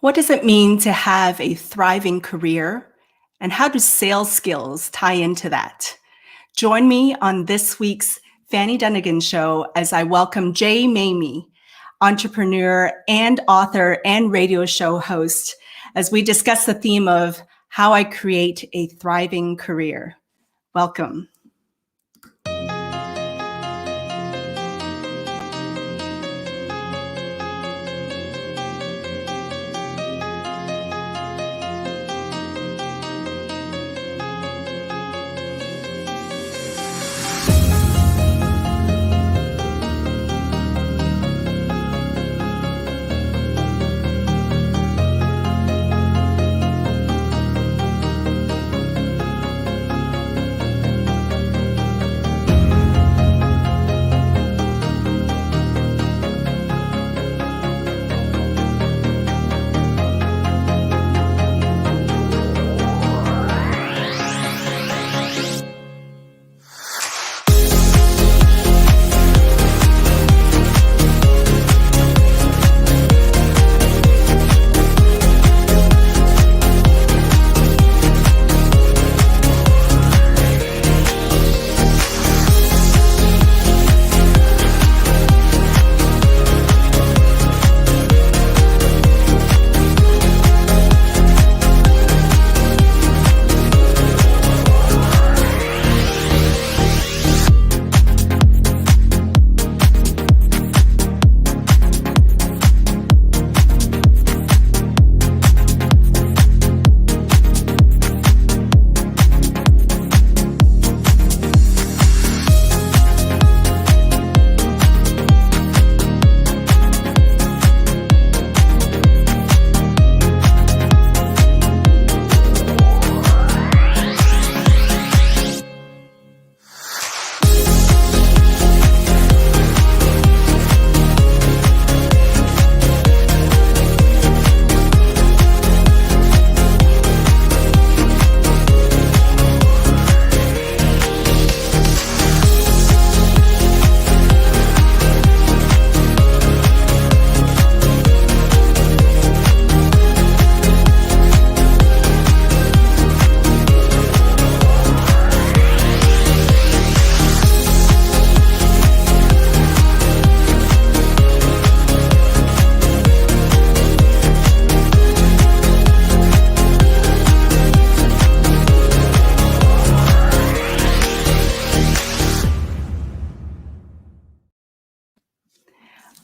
What does it mean to have a thriving career? And how do sales skills tie into that? Join me on this week's Fanny Dunagan show as I welcome Maymi, entrepreneur and author and radio show host, as we discuss the theme of how I create a thriving career. Welcome.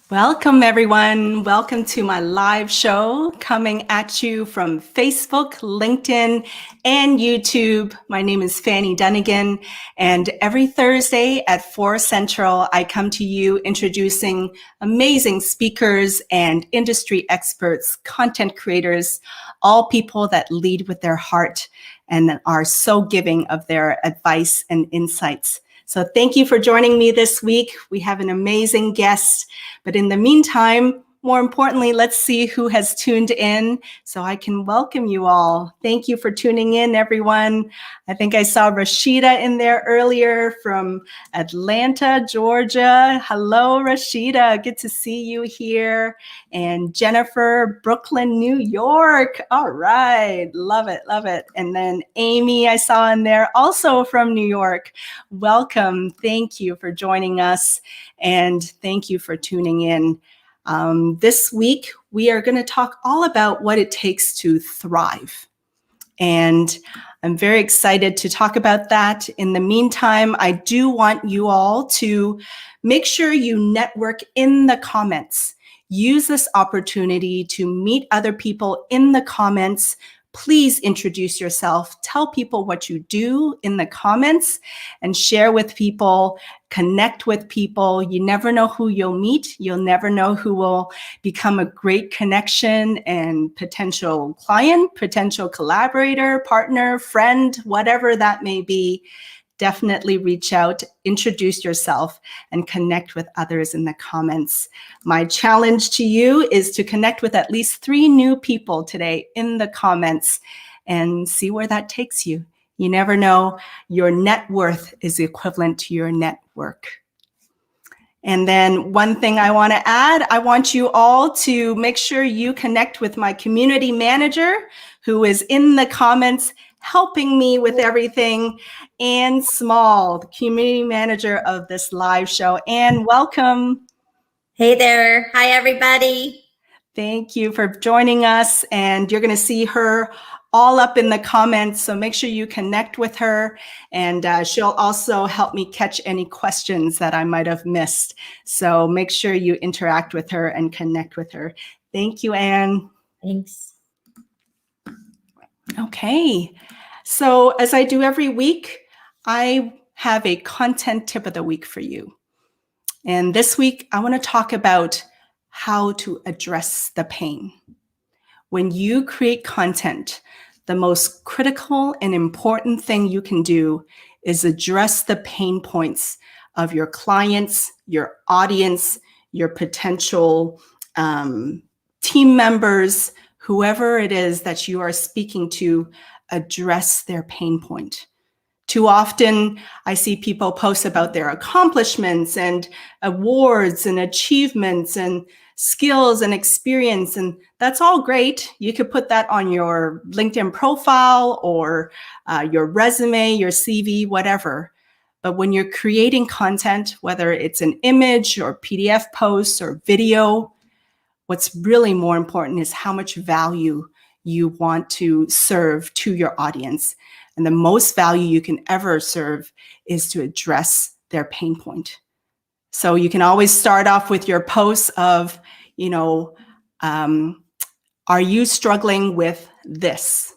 Welcome, everyone. Welcome to my live show coming at you from Facebook, LinkedIn, and YouTube. My name is Fanny Dunagan, and every Thursday at 4 Central, I come to you introducing amazing speakers and industry experts, content creators, all people that lead with their heart and are so giving of their advice and insights. So thank you for joining me this week. We have an amazing guest, but in the meantime, more importantly, let's see who has tuned in so I can welcome you all. Thank you for tuning in, everyone. I think I saw Rashida in there earlier from Atlanta, Georgia. Hello, Rashida. Good to see you here. And Jennifer, Brooklyn, New York. All right. Love it. Love it. And then Amy, I saw in there also from New York. Welcome. Thank you for joining us. And thank you for tuning in. This week, we are going to talk all about what it takes to thrive. And I'm very excited to talk about that. In the meantime, I do want you all to make sure you network in the comments. Use this opportunity to meet other people in the comments. Please introduce yourself, tell people what you do in the comments, and share with people, connect with people. You never know who you'll meet. You'll never know who will become a great connection and potential client, potential collaborator, partner, friend, whatever that may be. Definitely reach out, introduce yourself, and connect with others in the comments. My challenge to you is to connect with at least 3 new people today in the comments and see where that takes you. You never know, your net worth is equivalent to your network. And then one thing I want to add, I want you all to make sure you connect with my community manager, who is in the comments helping me with everything, Ann Small, the community manager of this live show. Ann, welcome. Hey there. Hi, everybody. Thank you for joining us. And you're going to see her all up in the comments. So make sure you connect with her, and she'll also help me catch any questions that I might have missed. So make sure you interact with her and connect with her. Thank you, Ann. Thanks. Okay. So as I do every week, I have a content tip of the week for you. And this week, I want to talk about how to address the pain. When you create content, the most critical and important thing you can do is address the pain points of your clients, your audience, your potential team members, whoever it is that you are speaking to. Address their pain point. Too often, I see people post about their accomplishments and awards and achievements and skills and experience, and that's all great. You could put that on your LinkedIn profile or your resume, your CV, whatever. But when you're creating content, whether it's an image or PDF posts or video, what's really more important is how much value you want to serve to your audience. And the most value you can ever serve is to address their pain point. So you can always start off with your posts of, are you struggling with this?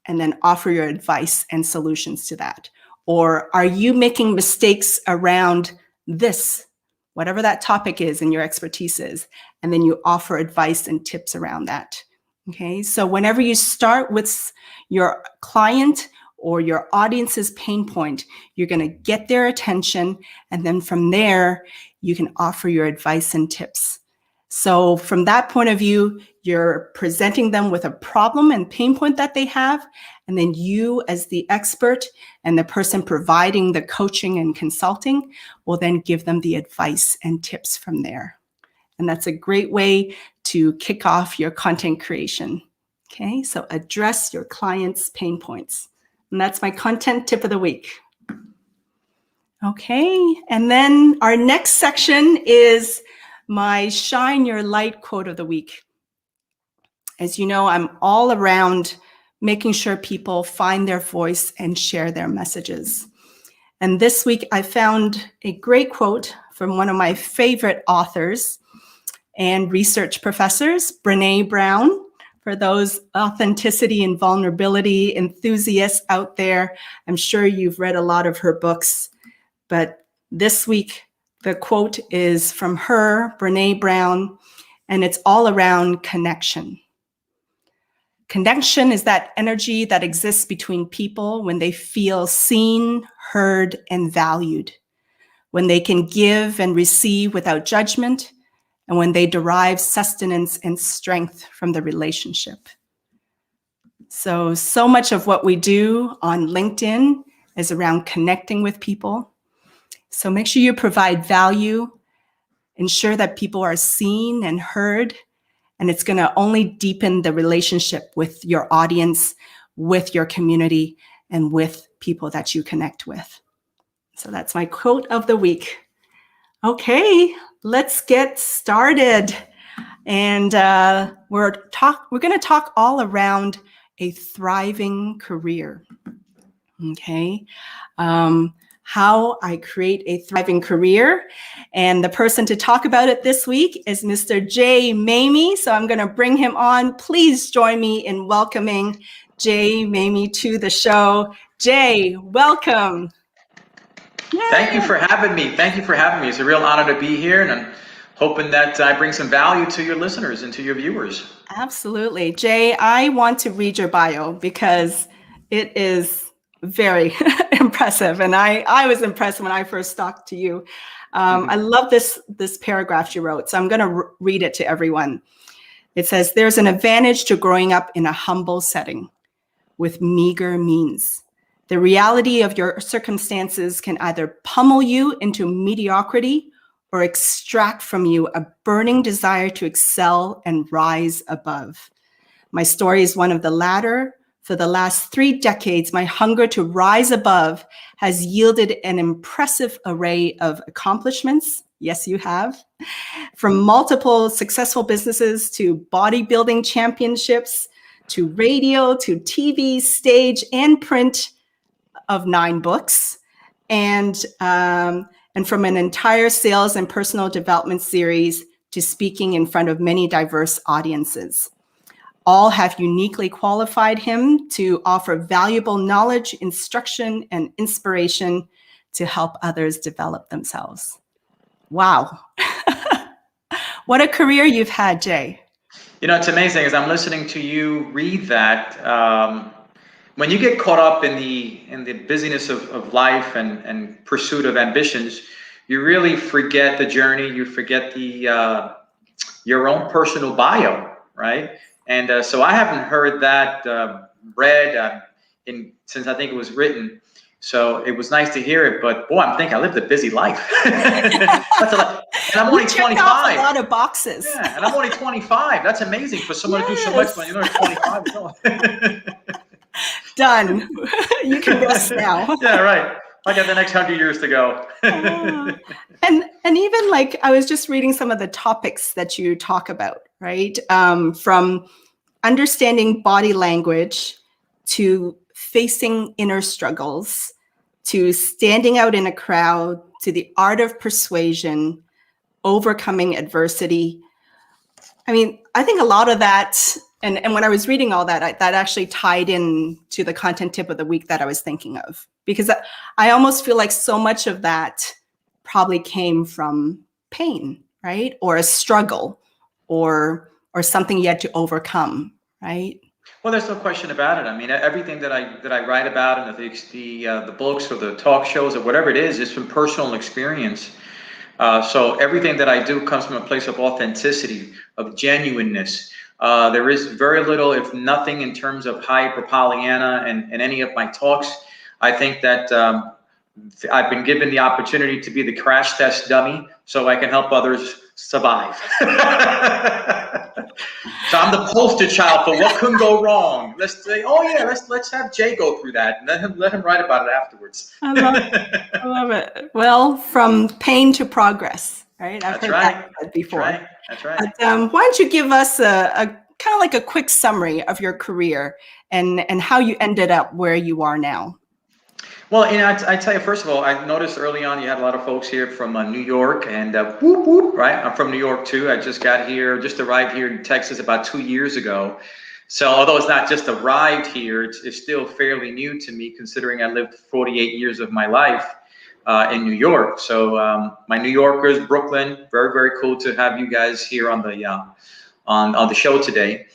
And then offer your advice and solutions to that. Or are you making mistakes around this, whatever that topic is and your expertise is, and then you offer advice and tips around that. Okay, so whenever you start with your client or your audience's pain point, you're going to get their attention, and then from there, you can offer your advice and tips. So from that point of view, you're presenting them with a problem and pain point that they have, and then you as the expert and the person providing the coaching and consulting will then give them the advice and tips from there. And that's a great way to kick off your content creation. Okay, so address your client's pain points. And that's my content tip of the week. Okay, and then our next section is my Shine Your Light quote of the week. As you know, I'm all around making sure people find their voice and share their messages. And this week I found a great quote from one of my favorite authors and research professors, Brené Brown. For those authenticity and vulnerability enthusiasts out there, I'm sure you've read a lot of her books. But this week, the quote is from her, Brené Brown, and it's all around connection. Connection is that energy that exists between people when they feel seen, heard, and valued, when they can give and receive without judgment, and when they derive sustenance and strength from the relationship. So much of what we do on LinkedIn is around connecting with people. So make sure you provide value, ensure that people are seen and heard, and it's going to only deepen the relationship with your audience, with your community, and with people that you connect with. So that's my quote of the week. Okay, let's get started. And we're going to talk all around a thriving career. Okay, how I create a thriving career. And the person to talk about it this week is Mr. Maymi. So I'm going to bring him on. Please join me in welcoming Maymi to the show. Jay, welcome. Yay. Thank you for having me. It's a real honor to be here, and I'm hoping that I bring some value to your listeners and to your viewers. Absolutely. Jay, I want to read your bio because it is very impressive. And I was impressed when I first talked to you. I love this paragraph you wrote. So I'm going to read it to everyone. It says, there's an advantage to growing up in a humble setting with meager means. The reality of your circumstances can either pummel you into mediocrity or extract from you a burning desire to excel and rise above. My story is one of the latter. For the last 3 decades, my hunger to rise above has yielded an impressive array of accomplishments. Yes, you have. From multiple successful businesses to bodybuilding championships, to radio, to TV, stage, and print of 9 books, and from an entire sales and personal development series to speaking in front of many diverse audiences. All have uniquely qualified him to offer valuable knowledge, instruction, and inspiration to help others develop themselves. Wow. What a career you've had, Jay. You know, it's amazing as I'm listening to you read that. When you get caught up in the busyness of life and pursuit of ambitions, you really forget the journey. You forget your own personal bio, right? And so I haven't heard that read since I think it was written. So it was nice to hear it, but boy, I'm thinking I lived a busy life. That's a lot. And I'm only 25. Off a lot of boxes. Yeah, and I'm only 25. That's amazing for someone to do so much when you're only 25. Done. You can rest now. Yeah, right. I got the next 100 years to go. And even like I was just reading some of the topics that you talk about, right? From understanding body language to facing inner struggles, to standing out in a crowd, to the art of persuasion, overcoming adversity. I mean, I think a lot of that, and when I was reading all that, that actually tied in to the content tip of the week that I was thinking of, because I almost feel like so much of that probably came from pain, right? Or a struggle, or something you had to overcome, right? Well, there's no question about it. I mean, everything that I write about and the books or the talk shows or whatever it is from personal experience. So everything that I do comes from a place of authenticity, of genuineness. There is very little, if nothing, in terms of hype or Pollyanna in any of my talks. I think that I've been given the opportunity to be the crash test dummy so I can help others survive. So I'm the poster child for what couldn't go wrong. Let's say, oh yeah, let's have Jay go through that and let him write about it afterwards. I love it. Well, from pain to progress, right? I've heard that before. That's right. But, why don't you give us a kind of like a quick summary of your career and how you ended up where you are now? Well, you know, I tell you, first of all, I noticed early on you had a lot of folks here from New York, and whoop, whoop, right? I'm from New York too. I just arrived here in Texas about 2 years ago. So although it's not just arrived here, it's still fairly new to me, considering I lived 48 years of my life in New York. So my New Yorkers, Brooklyn, very, very cool to have you guys here on the show today.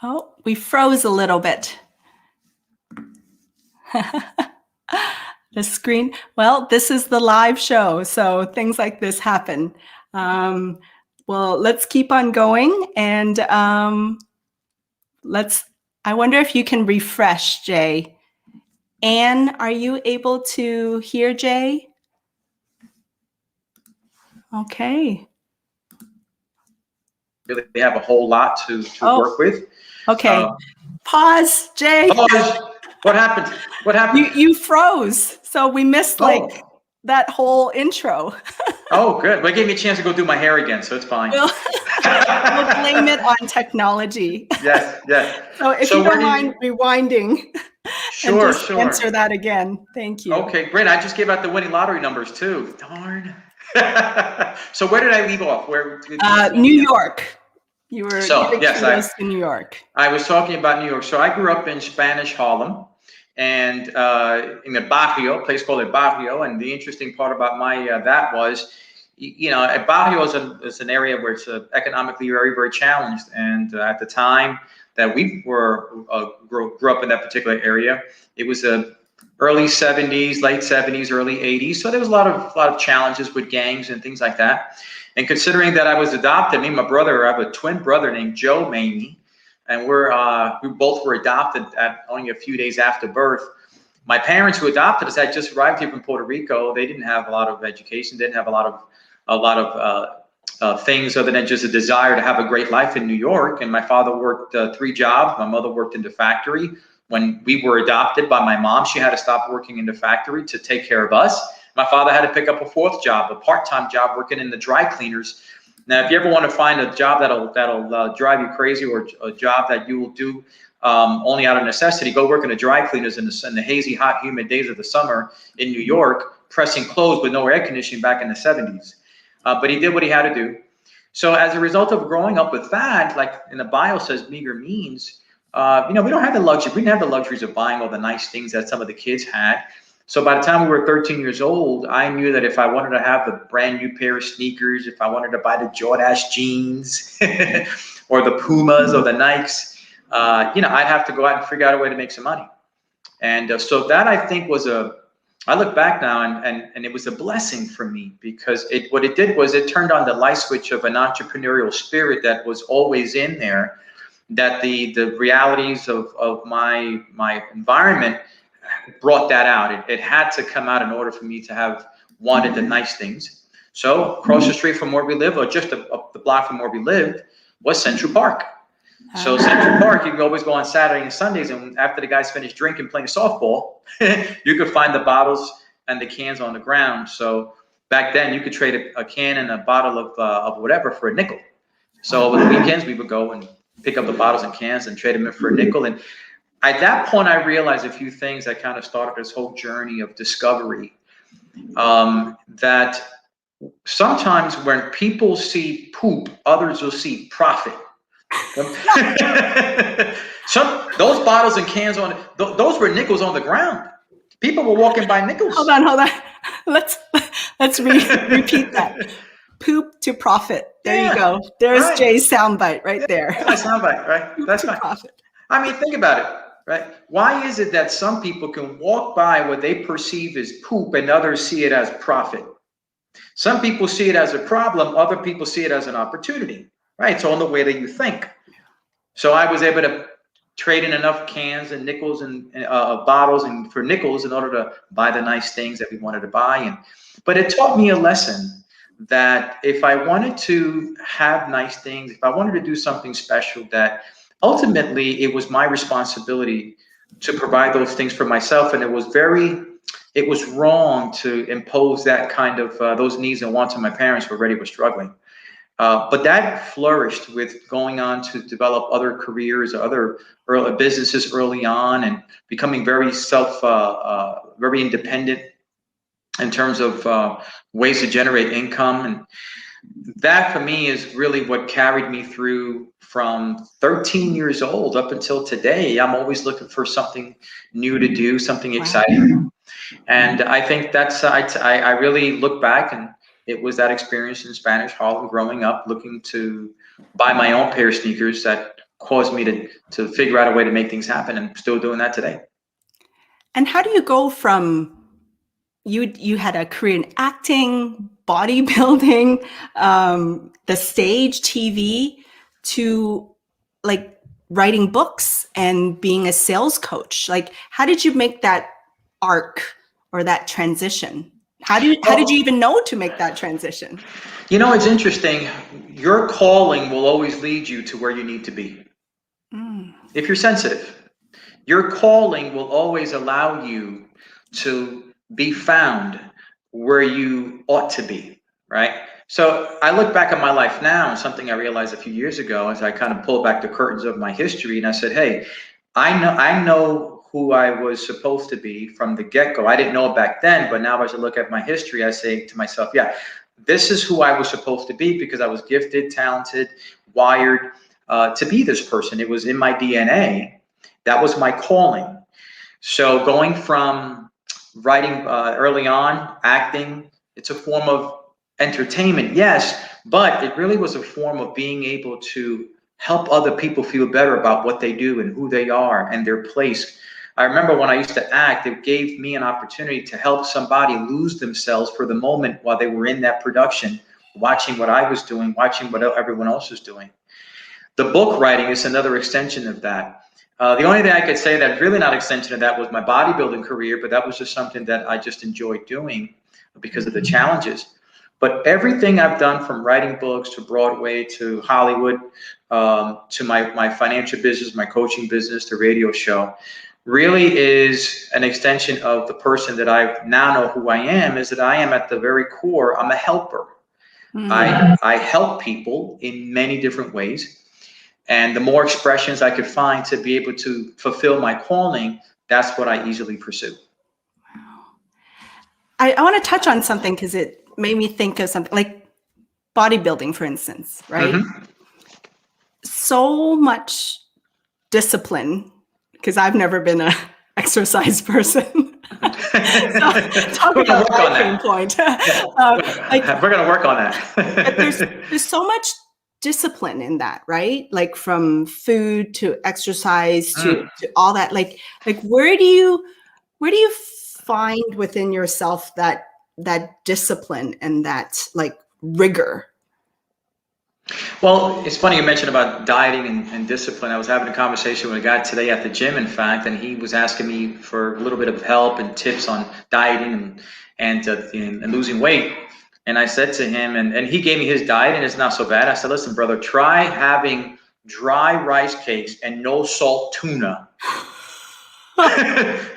Oh, we froze a little bit. The screen. Well, this is the live show, so things like this happen. Well, let's keep on going, and I wonder if you can refresh, Jay. Anne, are you able to hear Jay? Okay. Really have a whole lot to work with. Okay. Pause, Jay. Pause. What happened? What happened? You froze, so we missed that whole intro. Oh, good. Well, it gave me a chance to go do my hair again, so it's fine. We'll blame it on technology. Yes. So if you don't mind rewinding, sure. Answer that again. Thank you. Okay, great. I just gave out the winning lottery numbers too. Darn. So where did I leave off? New York. You were to New York. I was talking about New York. So I grew up in Spanish Harlem, and in a barrio, a place called El Barrio. And the interesting part about that was, you know, El Barrio is an area where it's economically very, very challenged. And at the time that we grew up in that particular area, it was early 70s, late 70s, early 80s. So there was a lot of challenges with gangs and things like that. And considering that I was adopted, me and my brother, I have a twin brother named Joe Maymi. and we both were adopted at only a few days after birth. My parents who adopted us had just arrived here from Puerto Rico. They didn't have a lot of education, didn't have a lot of things other than just a desire to have a great life in New York. And my father worked 3 jobs. My mother worked in the factory. When we were adopted by my mom, she had to stop working in the factory to take care of us. My father had to pick up a 4th job, a part-time job working in the dry cleaners. Now, if you ever want to find a job that'll drive you crazy, or a job that you will do only out of necessity, go work in the dry cleaners in the hazy, hot, humid days of the summer in New York, pressing clothes with no air conditioning back in the 70s. But he did what he had to do. So as a result of growing up with that, like in the bio says, meager means, we don't have the luxury. We didn't have the luxuries of buying all the nice things that some of the kids had. So by the time we were 13 years old, I knew that if I wanted to have the brand new pair of sneakers, if I wanted to buy the Jordache jeans or the Pumas or the Nikes, I'd have to go out and figure out a way to make some money. And so that, I think, I look back now and it was a blessing for me, because what it did was it turned on the light switch of an entrepreneurial spirit that was always in there, that the realities of my environment brought that out. It had to come out in order for me to have wanted the nice things. So across the street from where we live, or just up the block from where we lived, was Central Park. So Central Park, you can always go on Saturday and Sundays, and after the guys finish drinking, playing softball, you could find the bottles and the cans on the ground. So back then, you could trade a can and a bottle of whatever for a nickel. So over the weekends, we would go and pick up the bottles and cans and trade them in for a nickel. And at that point, I realized a few things that kind of started this whole journey of discovery. That sometimes when people see poop, others will see profit. Those bottles and cans those were nickels on the ground. People were walking by nickels. Hold on. Let's repeat that. Poop to profit. There you go. There's right. Jay's soundbite right there. That's my soundbite, right? Poop That's to my profit. I mean, think about it, right? Why is it that some people can walk by what they perceive as poop and others see it as profit? Some people see it as a problem. Other people see it as an opportunity, right? It's all in the way that you think. So I was able to trade in enough cans and nickels and bottles and for nickels in order to buy the nice things that we wanted to buy. But it taught me a lesson that if I wanted to have nice things, if I wanted to do something special, that ultimately it was my responsibility to provide those things for myself. And it was wrong to impose that kind of those needs and wants of my parents who already were struggling. But that flourished with going on to develop other careers, other businesses early on, and becoming very very independent in terms of ways to generate income. And that for me is really what carried me through from 13 years old up until today. I'm always looking for something new to do, something exciting. And I think that's, I really look back, and it was that experience in Spanish Harlem growing up, looking to buy my own pair of sneakers, that caused me to figure out a way to make things happen, and I'm still doing that today. And how do you go from, you had a career in acting, bodybuilding, the stage, TV, to like writing books and being a sales coach? Like, how did you make that arc or that transition? How did you even know to make that transition? You know, it's interesting. Your calling will always lead you to where you need to be. If you're sensitive, your calling will always allow you to be found where you ought to be, right? So I look back at my life now, and something I realized a few years ago as I kind of pulled back the curtains of my history, and I said, hey, I know who I was supposed to be from the get-go. I didn't know it back then, but now as I look at my history, I say to myself, yeah, this is who I was supposed to be, because I was gifted, talented, wired to be this person. It was in my DNA. That was my calling. So going from writing early on, acting, it's a form of entertainment, yes, but it really was a form of being able to help other people feel better about what they do and who they are and their place. I remember when I used to act, it gave me an opportunity to help somebody lose themselves for the moment while they were in that production, watching what I was doing, watching what everyone else was doing. The book writing is another extension of that. The only thing I could say that's really not extension of that was my bodybuilding career, but that was just something that I just enjoyed doing because of the challenges. But everything I've done, from writing books to Broadway to Hollywood, to my financial business, my coaching business, the radio show, really is an extension of the person that I now know who I am, is that I am at the very core, I'm a helper. I help people in many different ways. And the more expressions I could find to be able to fulfill my calling, that's what I easily pursue. Wow. I want to touch on something because it made me think of something like bodybuilding, for instance, right? Mm-hmm. So much discipline, because I've never been an exercise person. So talk about my pain point. We're going to work on that. But there's so much discipline in that, right? Like from food to exercise to all that. Like where do you find within yourself that discipline and that like rigor? Well, it's funny you mentioned about dieting and discipline. I was having a conversation with a guy today at the gym, in fact, and he was asking me for a little bit of help and tips on dieting and losing weight. And I said to him, and he gave me his diet, and it's not so bad. I said, listen, brother, try having dry rice cakes and no salt tuna.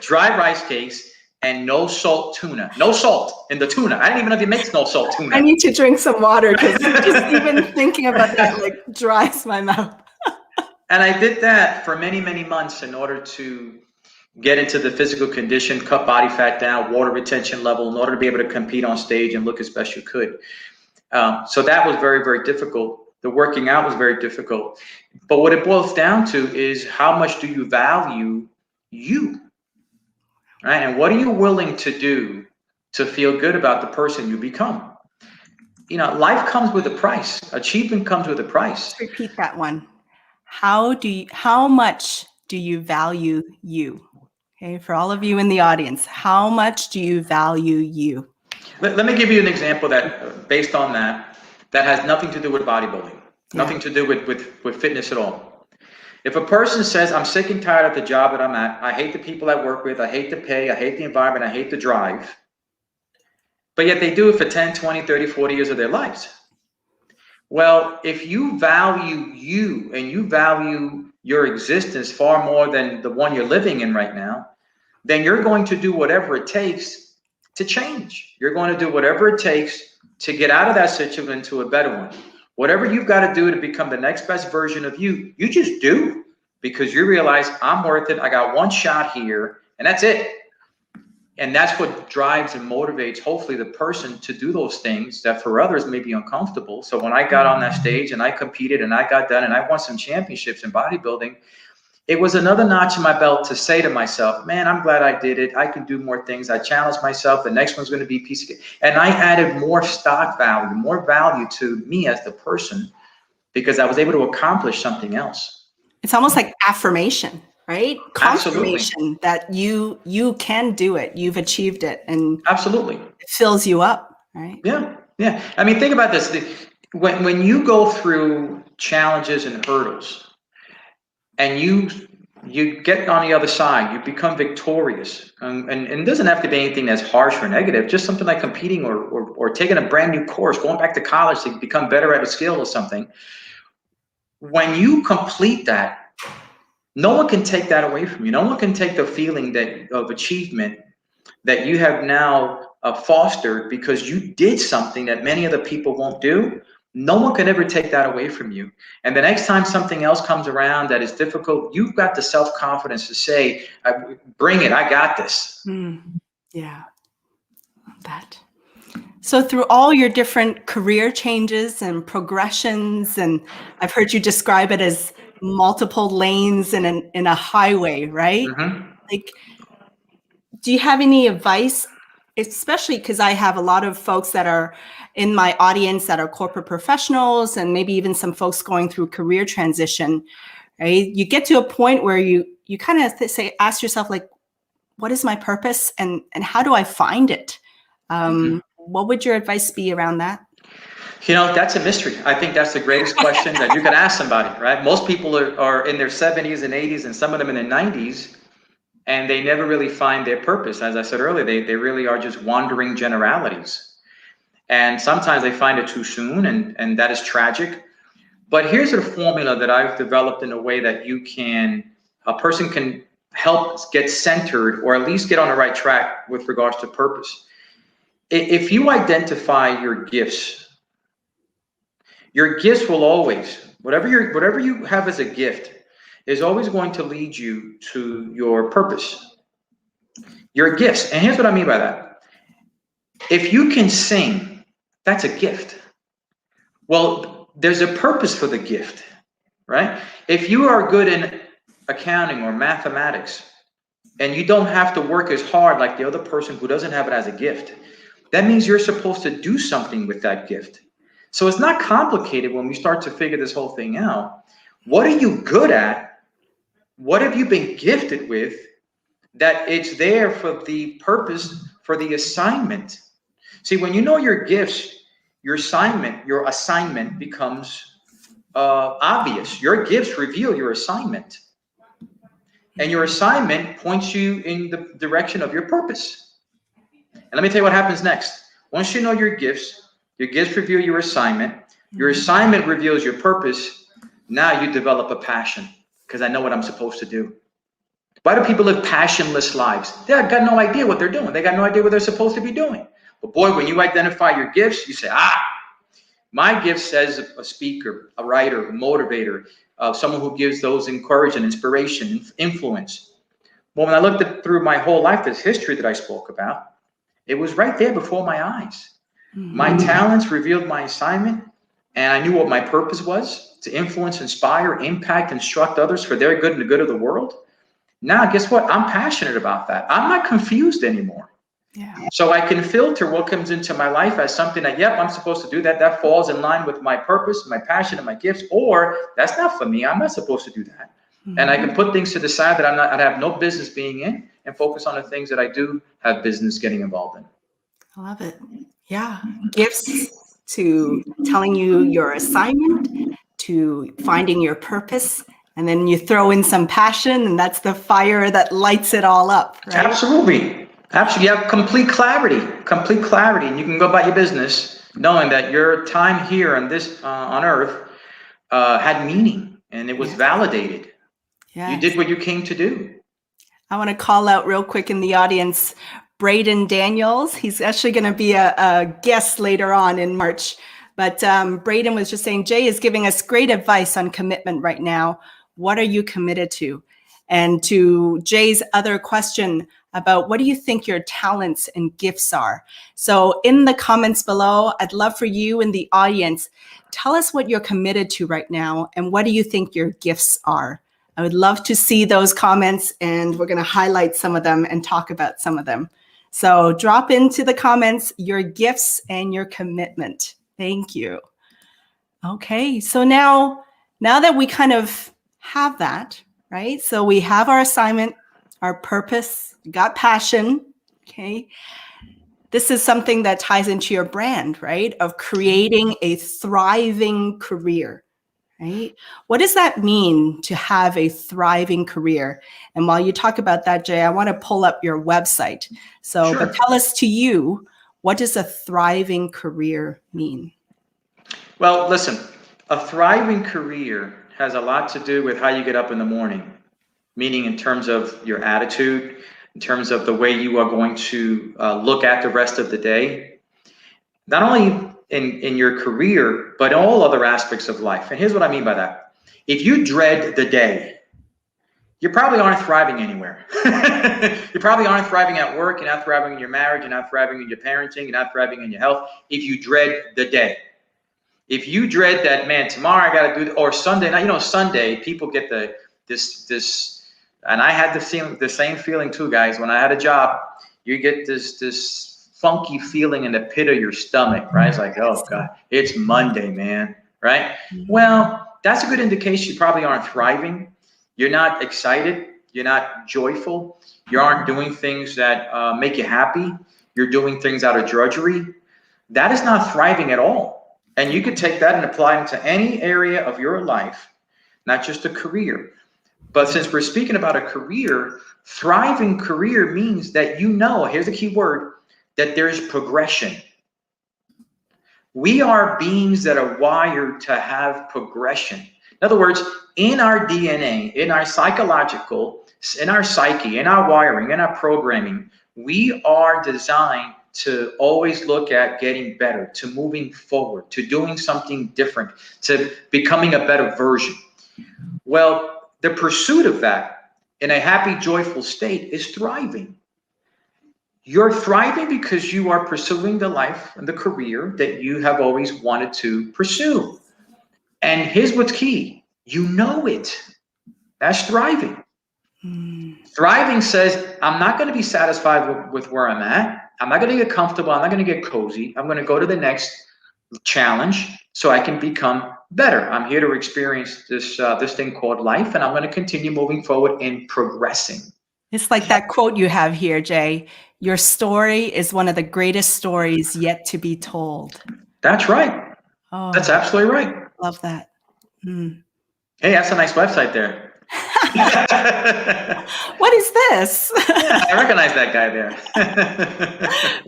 Dry rice cakes and no salt tuna. No salt in the tuna. I didn't even know if he makes no salt tuna. I need to drink some water because just even thinking about that like dries my mouth. And I did that for many, many months in order to get into the physical condition, cut body fat down, water retention level, in order to be able to compete on stage and look as best you could. So that was very, very difficult. The working out was very difficult. But what it boils down to is, how much do you value you? Right? And what are you willing to do to feel good about the person you become? You know, life comes with a price. Achievement comes with a price. Let's repeat that one. How much do you value you? Okay, for all of you in the audience, how much do you value you? Let me give you an example that, based on that has nothing to do with bodybuilding, nothing to do with fitness at all. If a person says, I'm sick and tired of the job that I'm at, I hate the people I work with, I hate the pay, I hate the environment, I hate the drive, but yet they do it for 10, 20, 30, 40 years of their lives. Well, if you value you and you value your existence far more than the one you're living in right now, then you're going to do whatever it takes to change. You're going to do whatever it takes to get out of that situation into a better one. Whatever you've got to do to become the next best version of you, you just do, because you realize, I'm worth it. I got one shot here, and that's it. And that's what drives and motivates, hopefully, the person to do those things that for others may be uncomfortable. So when I got on that stage and I competed and I got done and I won some championships in bodybuilding, it was another notch in my belt to say to myself, man, I'm glad I did it. I can do more things. I challenged myself. The next one's going to be a piece of cake. And I added more stock value, more value to me as the person, because I was able to accomplish something else. It's almost like affirmation, right? Absolutely. Confirmation that you can do it. You've achieved it. And absolutely, it fills you up, right? Yeah. Yeah. I mean, think about this. When you go through challenges and hurdles, and you get on the other side, you become victorious. And it doesn't have to be anything that's harsh or negative, just something like competing or taking a brand new course, going back to college to become better at a skill or something. When you complete that, no one can take that away from you. No one can take the feeling of achievement that you have now fostered because you did something that many other people won't do. No one can ever take that away from you. And the next time something else comes around that is difficult, you've got the self-confidence to say, bring it, I got this. Yeah, love that. So through all your different career changes and progressions, and I've heard you describe it as multiple lanes in a highway, right? Mm-hmm. Like, do you have any advice, especially because I have a lot of folks that are in my audience that are corporate professionals, and maybe even some folks going through career transition, right? You get to a point where you kind of ask yourself, like, what is my purpose and how do I find it? What would your advice be around that? That's a mystery. I think that's the greatest question that you could ask somebody, right? Most people are in their 70s and 80s, and some of them in their 90s, and they never really find their purpose. As I said earlier, they really are just wandering generalities. And sometimes they find it too soon, and that is tragic. But here's a formula that I've developed in a way that a person can help get centered, or at least get on the right track with regards to purpose. If you identify your gifts will always, whatever you have as a gift, is always going to lead you to your purpose. Your gifts. And here's what I mean by that. If you can sing, that's a gift. Well, there's a purpose for the gift, right? If you are good in accounting or mathematics, and you don't have to work as hard like the other person who doesn't have it as a gift, that means you're supposed to do something with that gift. So it's not complicated when we start to figure this whole thing out. What are you good at? What have you been gifted with that it's there for the purpose, for the assignment? See, when you know your gifts, your assignment becomes obvious. Your gifts reveal your assignment. And your assignment points you in the direction of your purpose. And let me tell you what happens next. Once you know your gifts reveal your assignment reveals your purpose. Now you develop a passion, because I know what I'm supposed to do. Why do people live passionless lives? They've got no idea what they're doing. They got no idea what they're supposed to be doing. But boy, when you identify your gifts, you say, my gift as a speaker, a writer, a motivator, someone who gives those encouragement, inspiration, influence. Well, when I looked through my whole life, this history that I spoke about, it was right there before my eyes. My talents revealed my assignment, and I knew what my purpose was: to influence, inspire, impact, instruct others for their good and the good of the world. Now, guess what? I'm passionate about that. I'm not confused anymore. Yeah. So I can filter what comes into my life as something that, yep, I'm supposed to do that. That falls in line with my purpose, my passion, and my gifts. Or that's not for me. I'm not supposed to do that. And I can put things to the side that I have no business being in, and focus on the things that I do have business getting involved in. I love it. Yeah. Gifts to telling you your assignment, to finding your purpose, and then you throw in some passion, and that's the fire that lights it all up, right? Absolutely. Absolutely. You have complete clarity, and you can go about your business knowing that your time here on this on earth had meaning, and it was validated. Yes. You did what you came to do. I want to call out real quick in the audience, Braden Daniels. He's actually going to be a guest later on in March. But Braden was just saying, Jay is giving us great advice on commitment right now. What are you committed to? And to Jay's other question about what do you think your talents and gifts are? So in the comments below, I'd love for you in the audience, tell us what you're committed to right now, and what do you think your gifts are? I would love to see those comments, and we're going to highlight some of them and talk about some of them. So drop into the comments your gifts and your commitment. Thank you. Okay, so now that we kind of have that, right? So we have our assignment, our purpose, got passion, okay? This is something that ties into your brand, right? Of creating a thriving career. Right? What does that mean to have a thriving career? And while you talk about that, Jay, I want to pull up your website. So, sure. But tell us to you, what does a thriving career mean? Well, listen, a thriving career has a lot to do with how you get up in the morning, meaning in terms of your attitude, in terms of the way you are going to look at the rest of the day. Not only in your career, but all other aspects of life. And here's what I mean by that. If you dread the day, you probably aren't thriving anywhere. You probably aren't thriving at work. You're not thriving in your marriage. You're not thriving in your parenting. You're not thriving in your health. If you dread the day, if you dread that, man, tomorrow I got to do, or Sunday night, Sunday, people get this, and I had the same feeling too, guys. When I had a job, you get this funky feeling in the pit of your stomach, right? It's like, oh God, it's Monday, man, right? Well, that's a good indication you probably aren't thriving. You're not excited. You're not joyful. You aren't doing things that make you happy. You're doing things out of drudgery. That is not thriving at all. And you could take that and apply it to any area of your life, not just a career. But since we're speaking about a career, thriving career means that here's the key word, that there's progression. We are beings that are wired to have progression. In other words, in our DNA, in our psychological, in our psyche, in our wiring, in our programming, we are designed to always look at getting better, to moving forward, to doing something different, to becoming a better version. Well, the pursuit of that in a happy, joyful state is thriving. You're thriving because you are pursuing the life and the career that you have always wanted to pursue. And here's what's key. You know it. That's thriving. Thriving says, I'm not going to be satisfied with where I'm at. I'm not going to get comfortable. I'm not going to get cozy. I'm going to go to the next challenge so I can become better. I'm here to experience this thing called life, and I'm going to continue moving forward and progressing. It's like that quote you have here, Jay. Your story is one of the greatest stories yet to be told. That's right. Oh, that's absolutely right. Love that. Hey, that's a nice website there. What is this? Yeah, I recognize that guy there.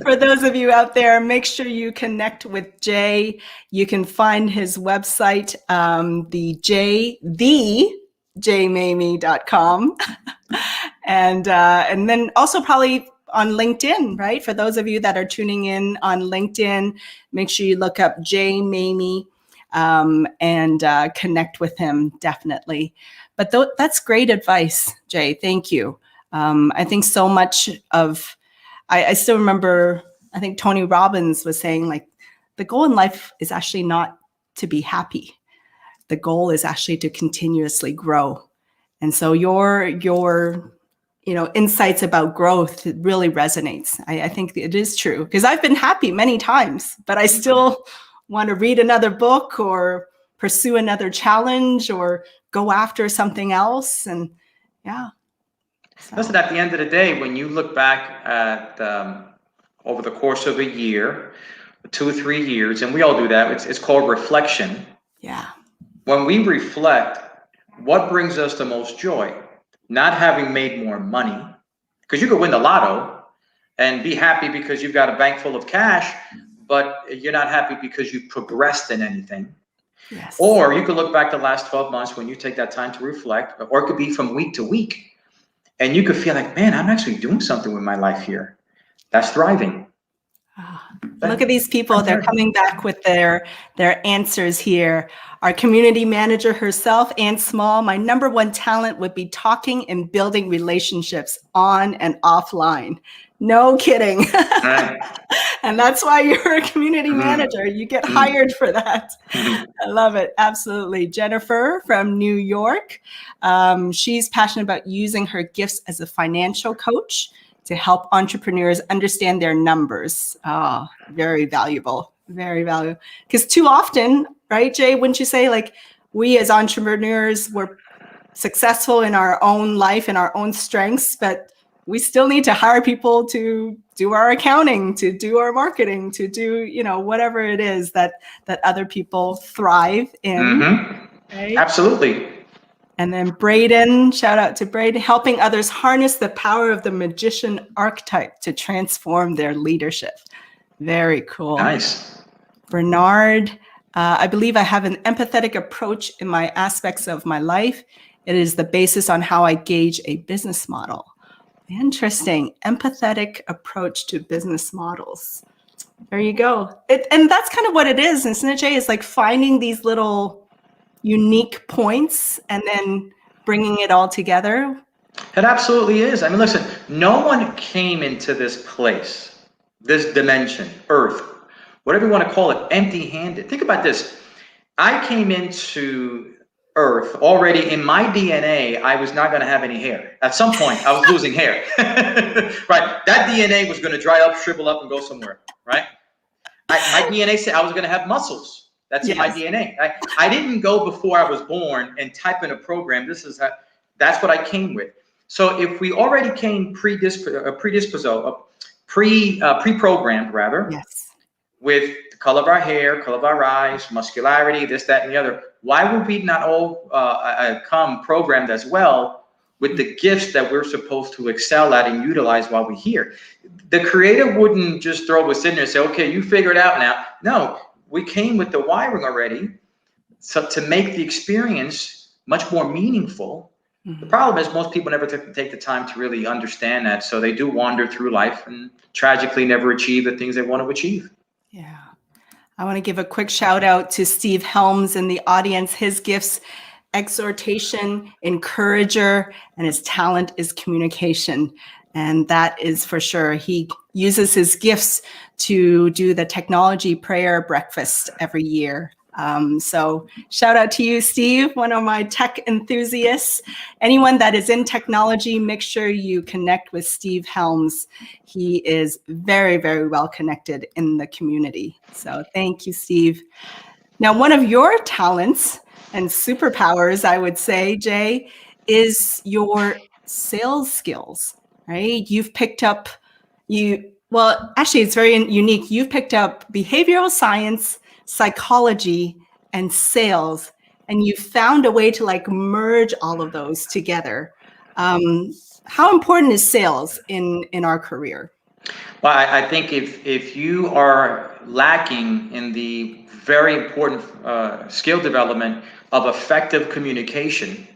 For those of you out there, make sure you connect with Jay. You can find his website, thejmaymi.com. And then also probably on LinkedIn, right? For those of you that are tuning in on LinkedIn, make sure you look up Jay Maymi and connect with him, definitely. But that's great advice, Jay. Thank you. I think so much of, I still remember, I think Tony Robbins was saying, like, the goal in life is actually not to be happy. The goal is actually to continuously grow. And so your insights about growth really resonates. I think it is true, because I've been happy many times, but I still want to read another book or pursue another challenge or go after something else. And yeah. So. Listen, at the end of the day, when you look back at over the course of a year, 2 or 3 years, and we all do that, it's called reflection. Yeah. When we reflect, what brings us the most joy? Not having made more money, because you could win the lotto and be happy because you've got a bank full of cash, but you're not happy because you've progressed in anything. Yes. Or you could look back the last 12 months when you take that time to reflect, or it could be from week to week. And you could feel like, man, I'm actually doing something with my life here. That's thriving. Look at these people. They're coming back with their answers here. Our community manager herself, Ann Small, my number one talent would be talking and building relationships on and offline. No kidding. Right. And that's why you're a community manager. You get hired for that. I love it. Absolutely. Jennifer from New York. She's passionate about using her gifts as a financial coach to help entrepreneurs understand their numbers. Oh, very valuable. Very valuable. Because too often, right, Jay, wouldn't you say, like, we as entrepreneurs, we're successful in our own life and our own strengths, but we still need to hire people to do our accounting, to do our marketing, to do, whatever it is that other people thrive in. Mm-hmm. Right? Absolutely. And then Braden, shout out to Braden, helping others harness the power of the magician archetype to transform their leadership. Very cool. Nice. Bernard, I believe I have an empathetic approach in my aspects of my life. It is the basis on how I gauge a business model. Interesting. Empathetic approach to business models. There you go. And that's kind of what it is, isn't it, Jay? It's like finding these little unique points and then bringing it all together. It absolutely is. I mean, listen, no one came into this place, this dimension, Earth, whatever you want to call it, empty-handed. Think about this. I came into Earth already in my DNA. I was not going to have any hair. At some point, I was losing hair. Right? That DNA was going to dry up, shrivel up, and go somewhere. Right? My DNA said I was going to have muscles. That's in my DNA. I didn't go before I was born and type in a program. That's what I came with. So if we already came pre-programmed, rather, Yes. with the color of our hair, color of our eyes, muscularity, this, that, and the other. Why would we not all come programmed as well with the gifts that we're supposed to excel at and utilize while we're here? The creator wouldn't just throw us in there and say, okay, you figure it out now. No, we came with the wiring already. So to make the experience much more meaningful. The problem is most people never take the time to really understand that. So they do wander through life and tragically never achieve the things they want to achieve. Yeah. I want to give a quick shout out to Steve Helms in the audience. His gifts, exhortation, encourager, and his talent is communication. And that is for sure. He uses his gifts to do the technology prayer breakfast every year. So shout out to you, Steve, one of my tech enthusiasts. Anyone that is in technology, make sure you connect with Steve Helms. He is very, very well connected in the community. So thank you, Steve. Now, one of your talents and superpowers, I would say, Jay, is your sales skills, right? You've picked up, well, actually, it's very unique. You've picked up behavioral science, psychology, and sales, and you found a way to like merge all of those together. How important is sales in our career? Well, I think if you are lacking in the very important skill development of effective communication,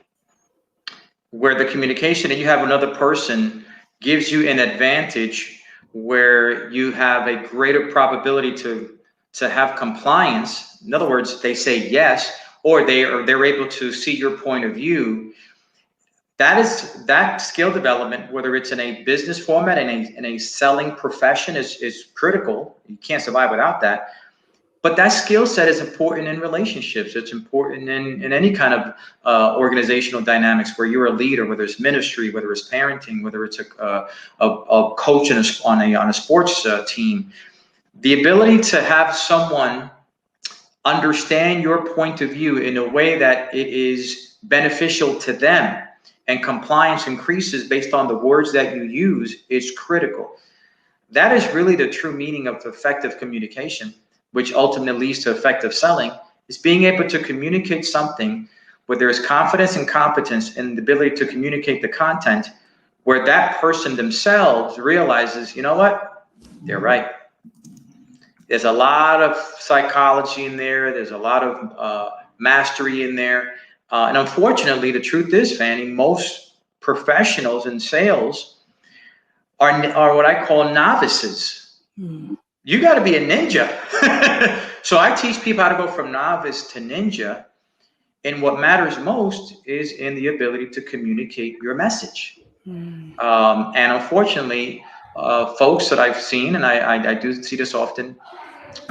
where the communication that you have with another person gives you an advantage, where you have a greater probability to have compliance. In other words, they say yes, or they're able to see your point of view. That skill development, whether it's in a business format, in a selling profession, is critical. You can't survive without that. But that skill set is important in relationships. It's important in any kind of organizational dynamics where you're a leader, whether it's ministry, whether it's parenting, whether it's a coach on a sports team. The ability to have someone understand your point of view in a way that it is beneficial to them and compliance increases based on the words that you use is critical. That is really the true meaning of effective communication, which ultimately leads to effective selling, is being able to communicate something where there is confidence and competence and the ability to communicate the content, where that person themselves realizes, you know what, they're right. There's a lot of psychology in there. There's a lot of mastery in there. And unfortunately, the truth is, Fanny, most professionals in sales are what I call novices. You got to be a ninja. So I teach people how to go from novice to ninja. And what matters most is in the ability to communicate your message. And unfortunately, folks that I've seen, and I do see this often,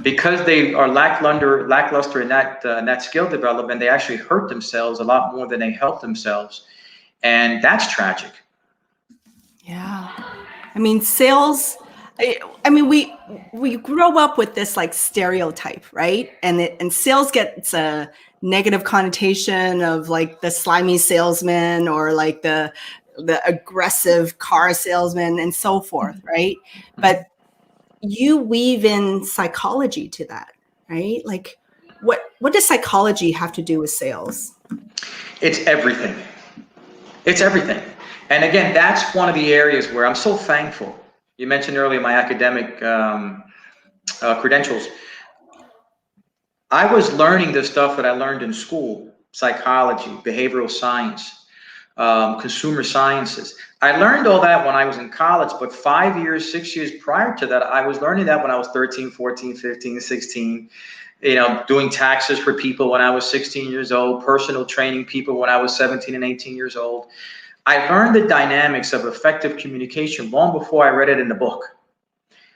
because they are lackluster in that skill development, they actually hurt themselves a lot more than they help themselves. And that's tragic. Yeah. I mean, sales, I mean, we grow up with this like stereotype, right? And sales gets a negative connotation of like the slimy salesman or like the aggressive car salesman and so forth, right? But you weave in psychology to that, right? Like what does psychology have to do with sales? It's everything. It's everything. And again, that's one of the areas where I'm so thankful. You mentioned earlier my academic credentials. I was learning the stuff that I learned in school: psychology, behavioral science, consumer sciences. I learned all that when I was in college, but 5 years, 6 years prior to that, I was learning that when I was 13, 14, 15, 16, doing taxes for people when I was 16 years old, personal training people when I was 17 and 18 years old. I learned the dynamics of effective communication long before I read it in the book.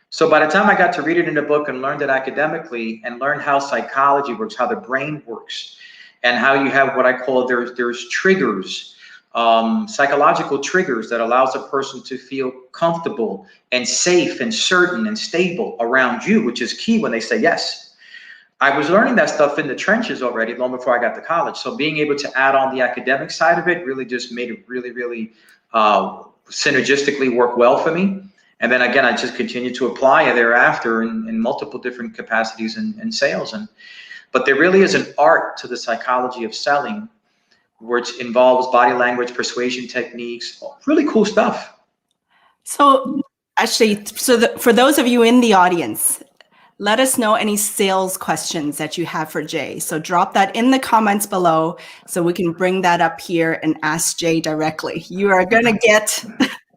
So by the time I got to read it in the book and learned it academically and learn how psychology works, how the brain works, and how you have what I call there's triggers, psychological triggers that allows a person to feel comfortable and safe and certain and stable around you, which is key when they say yes. I was learning that stuff in the trenches already long before I got to college. So being able to add on the academic side of it really just made it really, really synergistically work well for me. And then again, I just continued to apply it thereafter in multiple different capacities in sales. But there really is an art to the psychology of selling, which involves body language, persuasion techniques, really cool stuff. So actually, for those of you in the audience, let us know any sales questions that you have for Jay. So drop that in the comments below so we can bring that up here and ask Jay directly. You are going to get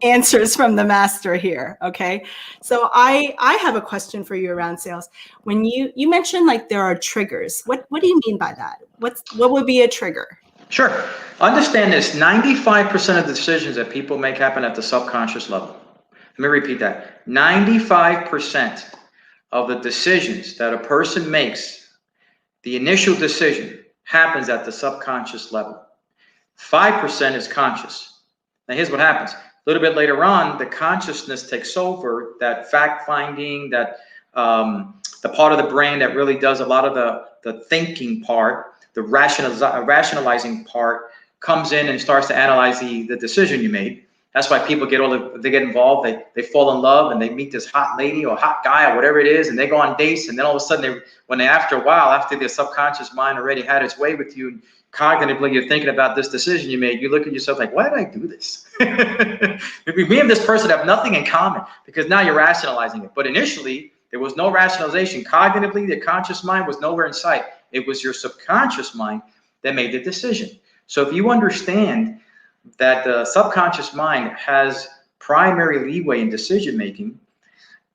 answers from the master here. Okay. So I have a question for you around sales. When you mentioned like there are triggers, what do you mean by that? What would be a trigger? Sure. Understand this, 95% of the decisions that people make happen at the subconscious level. Let me repeat that. 95% of the decisions that a person makes, the initial decision happens at the subconscious level. 5% is conscious. Now here's what happens. A little bit later on, the consciousness takes over, that fact-finding, that the part of the brain that really does a lot of the thinking part, the rationalizing part comes in and starts to analyze the decision you made. That's why people get involved. They fall in love and they meet this hot lady or hot guy or whatever it is, and they go on dates. And then all of a sudden, after a while, after their subconscious mind already had its way with you, cognitively you're thinking about this decision you made. You look at yourself like, why did I do this? Me and this person have nothing in common, because now you're rationalizing it. But initially, there was no rationalization. Cognitively, the conscious mind was nowhere in sight. It was your subconscious mind that made the decision. So if you understand that the subconscious mind has primary leeway in decision making,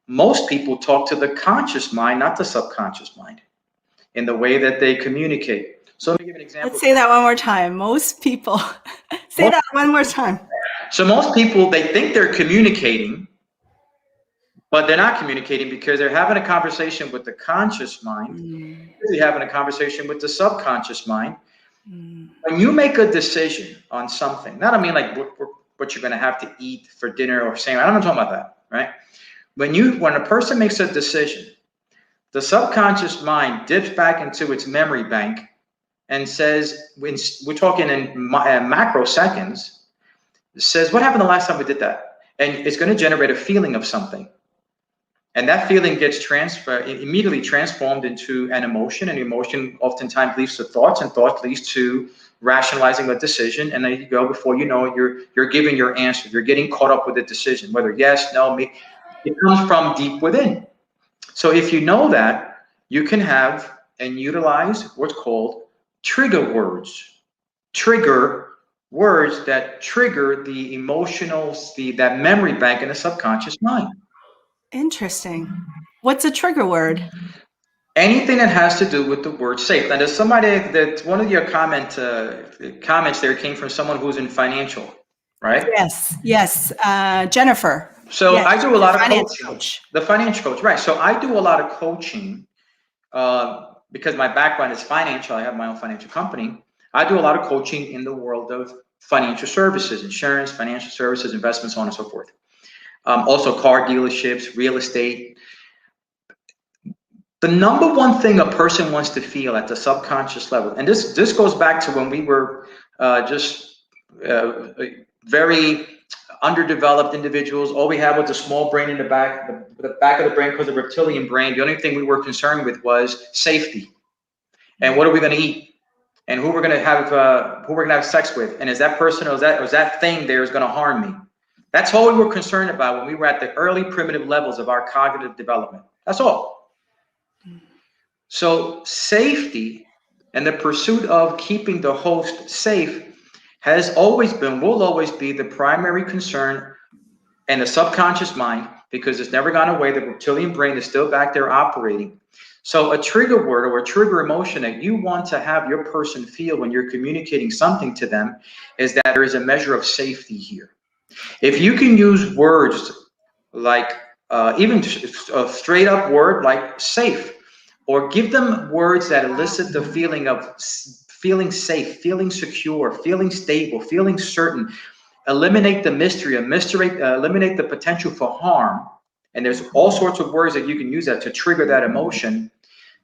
most people talk to the conscious mind, not the subconscious mind, in the way that they communicate. So let me give an example. Let's say that one more time. Most people, say that one more time. So most people, they think they're communicating, but they're not communicating because they're having a conversation with the conscious mind. They're having a conversation with the subconscious mind. When you make a decision on something, not I mean like what you're going to have to eat for dinner or saying, I'm not talking about that, right? When a person makes a decision, the subconscious mind dips back into its memory bank and says, we're talking in macro seconds, says, what happened the last time we did that? And it's going to generate a feeling of something. And that feeling gets immediately transformed into an emotion, and emotion oftentimes leads to thoughts, and thought leads to rationalizing a decision. And then you go, before you know it, you're giving your answer. You're getting caught up with the decision, whether yes, no, me. It comes from deep within. So if you know that, you can have and utilize what's called trigger words. Trigger words that trigger the emotional, that memory bank in the subconscious mind. Interesting. What's a trigger word? Anything that has to do with the word safe. Now, there's somebody that one of your comments there came from someone who's in financial, right? Yes. Jennifer. So yes, I do a lot of coaching. The financial coach, right? So I do a lot of coaching because my background is financial. I have my own financial company. I do a lot of coaching in the world of financial services, insurance, financial services, investments, so on and so forth. Also car dealerships, real estate. The number one thing a person wants to feel at the subconscious level, and this goes back to when we were very underdeveloped individuals. All we had was a small brain in the back of the brain, because the reptilian brain, the only thing we were concerned with was safety. And what are we going to eat? And who we're going to have sex with? And is that person or is that thing there is going to harm me? That's all we were concerned about when we were at the early primitive levels of our cognitive development. That's all. So safety and the pursuit of keeping the host safe has always been, will always be the primary concern in the subconscious mind, because it's never gone away. The reptilian brain is still back there operating. So a trigger word or a trigger emotion that you want to have your person feel when you're communicating something to them is that there is a measure of safety here. If you can use words like even a straight up word like safe, or give them words that elicit the feeling of feeling safe, feeling secure, feeling stable, feeling certain, eliminate the mystery, eliminate the potential for harm. And there's all sorts of words that you can use that to trigger that emotion.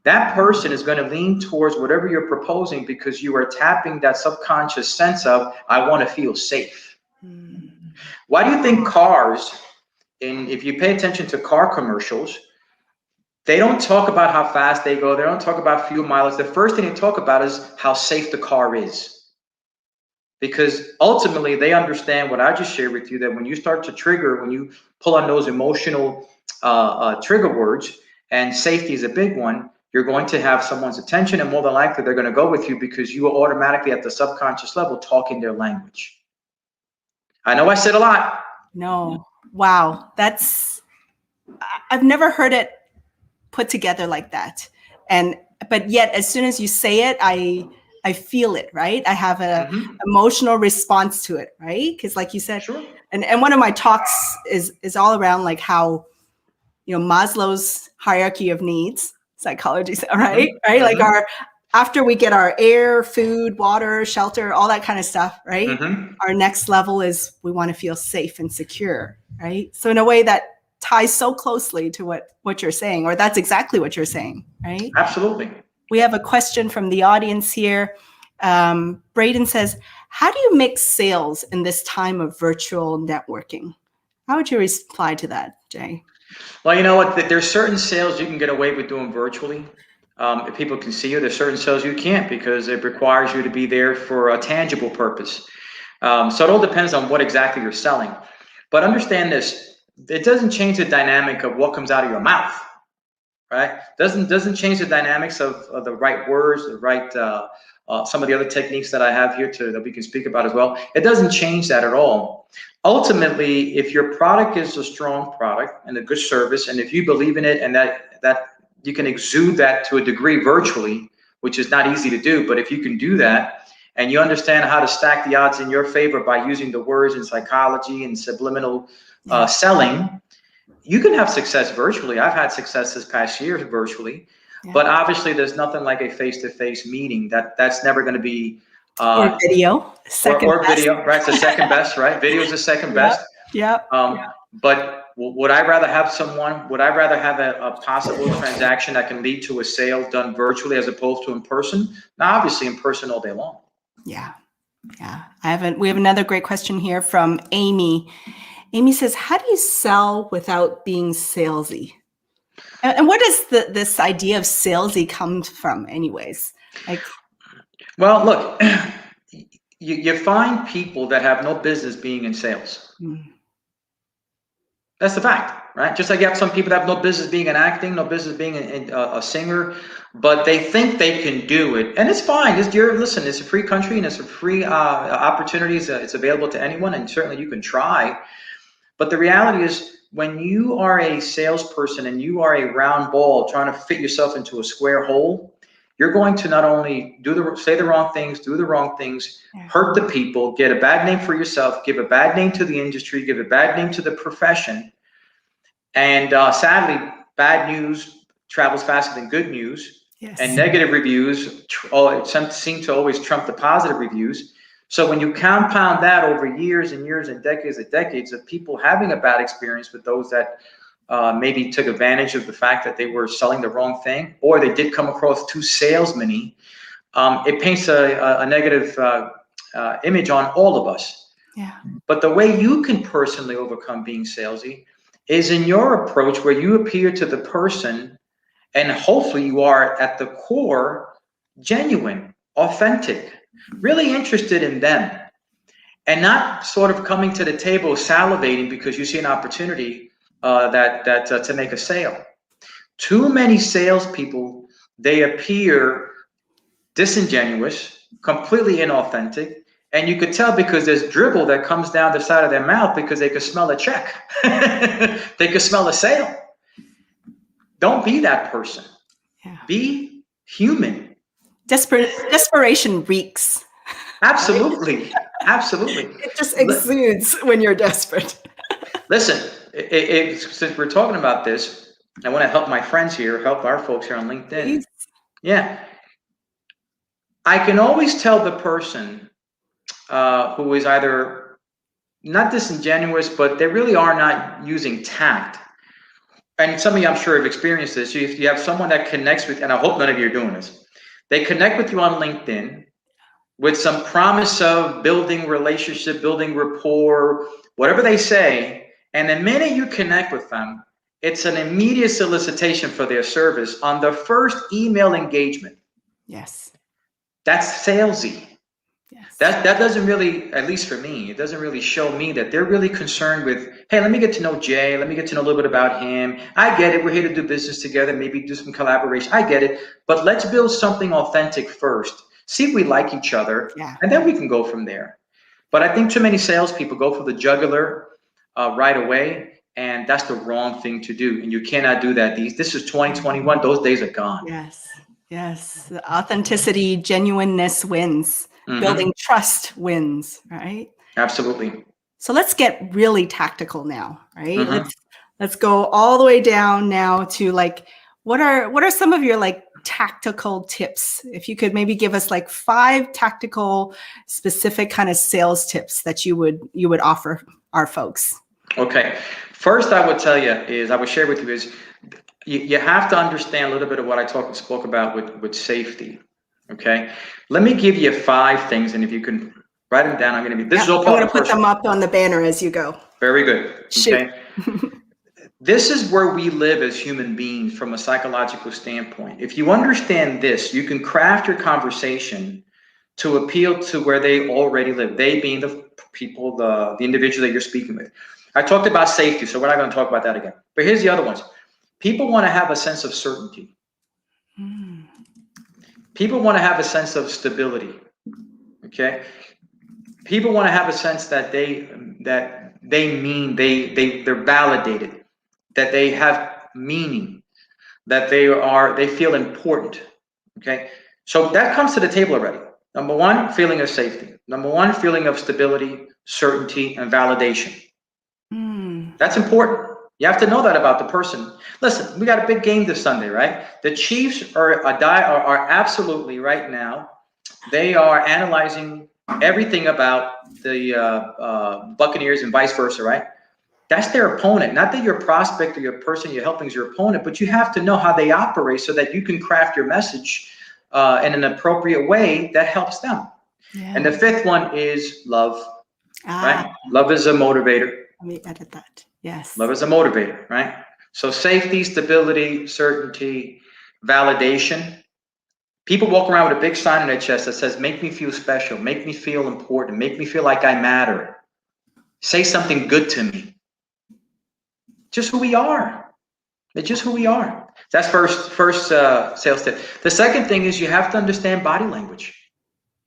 That person is going to lean towards whatever you're proposing, because you are tapping that subconscious sense of, I want to feel safe. Why do you think cars if you pay attention to car commercials, they don't talk about how fast they go. They don't talk about fuel mileage. The first thing they talk about is how safe the car is. Because ultimately they understand what I just shared with you, that when you start to trigger, when you pull on those emotional trigger words, and safety is a big one, you're going to have someone's attention, and more than likely they're going to go with you because you are automatically at the subconscious level talking their language. I know I said a lot. No. Wow. I've never heard it put together like that. But yet, as soon as you say it, I feel it, right? I have an emotional response to it, right? Because like you said, Sure. and one of my talks is all around like how, Maslow's hierarchy of needs, psychology, right? Right? Like after we get our air, food, water, shelter, all that kind of stuff, right? Our next level is we want to feel safe and secure, right? So in a way that ties so closely to what you're saying, or that's exactly what you're saying, right? Absolutely. We have a question from the audience here. Braden says, how do you make sales in this time of virtual networking? How would you reply to that, Jay? Well, you know what? There's certain sales you can get away with doing virtually. If people can see you, there's certain sales you can't because it requires you to be there for a tangible purpose. So it all depends on what exactly you're selling. But understand this, it doesn't change the dynamic of what comes out of your mouth, right? Doesn't change the dynamics of the right words, the right some of the other techniques that I have here that we can speak about as well. It doesn't change that at all. Ultimately, if your product is a strong product and a good service, and if you believe in it and that you can exude that to a degree virtually, which is not easy to do, but if you can do that and you understand how to stack the odds in your favor by using the words in psychology and subliminal selling, you can have success virtually. I've had success this past year virtually, but obviously there's nothing like a face-to-face meeting. That's never going to be or video, or video, right? It's the second best, right? Video is the second best. But would I rather have a possible transaction that can lead to a sale done virtually as opposed to in person? Now, obviously in person all day long. Yeah. We have another great question here from Amy. Amy says, how do you sell without being salesy? And what does this idea of salesy come from anyways? Well, look, you find people that have no business being in sales. That's the fact, right? Just like you have some people that have no business being in acting, no business being a singer, but they think they can do it. And it's fine. Listen, it's a free country and it's a free opportunity. It's available to anyone, and certainly you can try. But the reality is, when you are a salesperson and you are a round ball trying to fit yourself into a square hole, you're going to not only say the wrong things, do the wrong things, hurt the people, get a bad name for yourself, give a bad name to the industry, give a bad name to the profession. And sadly, bad news travels faster than good news. And negative reviews seem to always trump the positive reviews. So when you compound that over years and years and decades of people having a bad experience with those that maybe took advantage of the fact that they were selling the wrong thing, or they did come across too salesman-y, it paints a negative image on all of us. But the way you can personally overcome being salesy is in your approach, where you appear to the person, and hopefully you are at the core genuine, authentic, really interested in them, and not sort of coming to the table salivating because you see an opportunity to make a sale. Too many salespeople, they appear disingenuous, completely inauthentic, and you could tell because there's dribble that comes down the side of their mouth because they could smell a check. They could smell a sale. Don't be that person. Be human. Desperation reeks. Absolutely. Absolutely. It just exudes when you're desperate. Listen, since we're talking about this, I want to help my friends here, help our folks here on LinkedIn. Please. Yeah. I can always tell the person who is either not disingenuous, but they really are not using tact. And some of you, I'm sure, have experienced this. If you have someone that connects with, and I hope none of you are doing this, they connect with you on LinkedIn with some promise of building relationship, building rapport, whatever they say, And the minute you connect with them, it's an immediate solicitation for their service on the first email engagement. Yes. That's salesy. Yes. That doesn't really, at least for me, it doesn't really show me that they're really concerned with, hey, let me get to know Jay. Let me get to know a little bit about him. I get it. We're here to do business together, maybe do some collaboration. I get it. But let's build something authentic first. See if we like each other. Yeah. And then we can go from there. But I think too many salespeople go for the jugular right away. And that's the wrong thing to do. And you cannot do that. This is 2021. Those days are gone. Yes. Yes. The authenticity, genuineness wins. Building trust wins, right? Absolutely. So let's get really tactical now, right? Let's go all the way down now to like, what are some of your like tactical tips? If you could maybe give us like 5 tactical, specific kind of sales tips that you would offer our folks. Okay. First, I would tell you is, I would share with you is, you have to understand a little bit of what I spoke about with safety. Okay. Let me give you 5 things, and if you can write them down, this is all part of the put them up on the banner as you go. Very good. Okay. This is where we live as human beings from a psychological standpoint. If you understand this, you can craft your conversation to appeal to where they already live. They being the people, the individual that you're speaking with. I talked about safety, so we're not going to talk about that again. But here's the other ones. People want to have a sense of certainty. People want to have a sense of stability. Okay. People want to have a sense that they're validated, that they have meaning, that they feel important. Okay. So that comes to the table already. Number 1, feeling of safety. Number 1, feeling of stability, certainty, and validation. That's important. You have to know that about the person. Listen, we got a big game this Sunday, right? The Chiefs are absolutely right now. They are analyzing everything about the Buccaneers and vice versa, right? That's their opponent. Not that your prospect or your person you're helping is your opponent, but you have to know how they operate so that you can craft your message in an appropriate way that helps them. Yeah. And the 5th one is love, right? Love is a motivator. Let me edit that. Yes. Love is a motivator, right? So safety, stability, certainty, validation. People walk around with a big sign on their chest that says, make me feel special, make me feel important, make me feel like I matter. Say something good to me. Just who we are. It's just who we are. That's first sales tip. The second thing is you have to understand body language.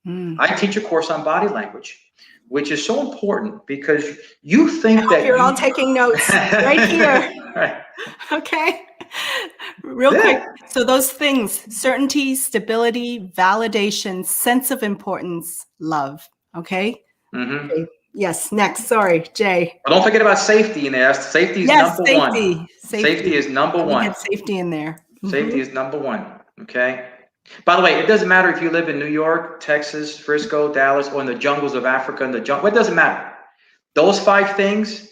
I teach a course on body language, which is so important because you think that you're all taking notes right here. Right. Okay. Real quick. So those things: certainty, stability, validation, sense of importance, love. Okay. Okay. Yes. Next. Sorry, Jay. But don't forget about safety in there. Safety is number 1. Safety is number 1. Get safety in there. Safety is number 1. Okay. By the way, it doesn't matter if you live in New York, Texas, Frisco, Dallas, or in the jungles of Africa, in the jungle. It doesn't matter. Those 5 things,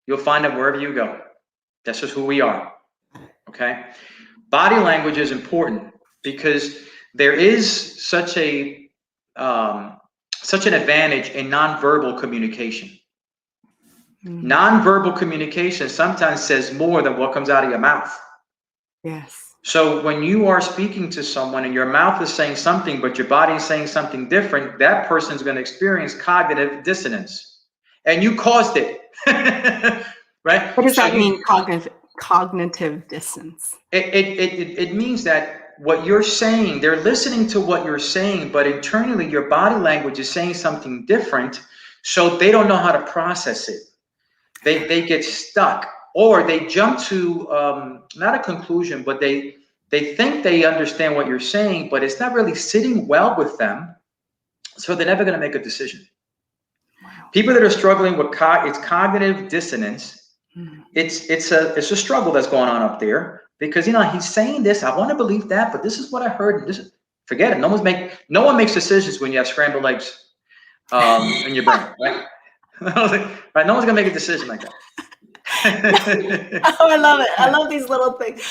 you'll find them wherever you go. That's just who we are. Okay. Body language is important because there is such an advantage in nonverbal communication. Nonverbal communication sometimes says more than what comes out of your mouth. Yes. So when you are speaking to someone and your mouth is saying something, but your body is saying something different, that person's going to experience cognitive dissonance. And you caused it. Right? What does that mean, cognitive dissonance? It means that what you're saying, they're listening to what you're saying, but internally your body language is saying something different. So they don't know how to process it. They get stuck. Or they jump to not a conclusion, but they think they understand what you're saying, but it's not really sitting well with them. So they're never going to make a decision. Wow. People that are struggling with it's cognitive dissonance. It's a struggle that's going on up there because he's saying this. I want to believe that, but this is what I heard. Forget it. No one makes decisions when you have scrambled eggs in your brain, right? Right? No one's gonna make a decision like that. Oh, I love it. I love these little things.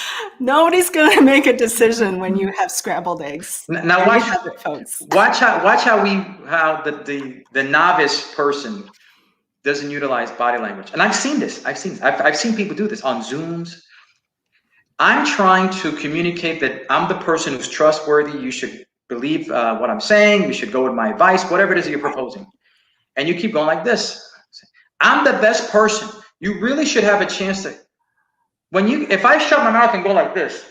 Nobody's going to make a decision when you have scrambled eggs. Now watch how the novice person doesn't utilize body language. And I've seen this. I've seen people do this on Zooms. I'm trying to communicate that I'm the person who's trustworthy. You should believe what I'm saying. You should go with my advice, whatever it is that you're proposing. And you keep going like this. I'm the best person. You really should have a chance to, if I shut my mouth and go like this,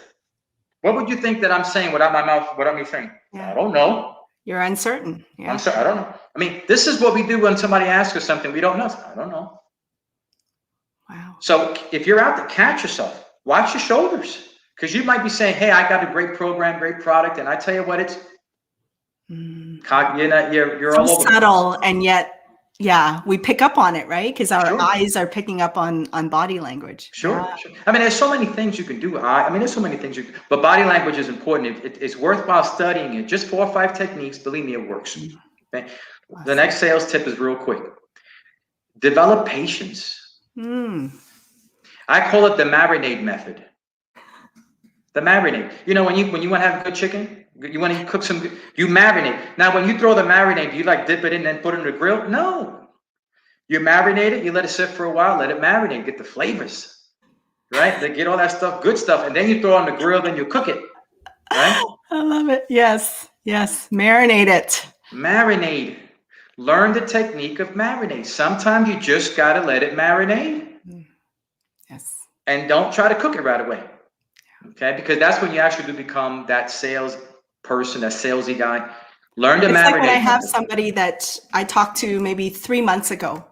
what would you think that I'm saying without my mouth, without me saying? Yeah. I don't know. You're uncertain. Yeah. I'm sorry, I don't know. I mean, this is what we do when somebody asks us something we don't know. I don't know. Wow. So if you're out there, catch yourself. Watch your shoulders. Because you might be saying, hey, I got a great program, great product. And I tell you what, it's, you're so all over. Subtle, and yet, yeah, we pick up on it, right? Because our Sure. eyes are picking up on body language. Sure, Yeah. sure. I mean, there's so many things you can do. There's so many things you can, but body language is important. It's worthwhile studying it. Just 4 or 5 techniques. Believe me, it works. Okay. Awesome. The next sales tip is real quick. Develop patience. I call it the marinade method. The marinade. You know, when you want to have good chicken, you want to cook some, you marinate. Now, when you throw the marinade, you like dip it in and put it in the grill? No. You marinate it, you let it sit for a while, let it marinate, get the flavors, right? They get all that stuff, good stuff, and then you throw it on the grill, then you cook it, right? I love it. Yes, yes. Marinate it. Marinade. Learn the technique of marinade. Sometimes you just got to let it marinate. Yes. And don't try to cook it right away. Okay, because that's when you actually do become that sales person, that salesy guy. Learn to marinate. It's like when I have somebody that I talked to maybe 3 months ago,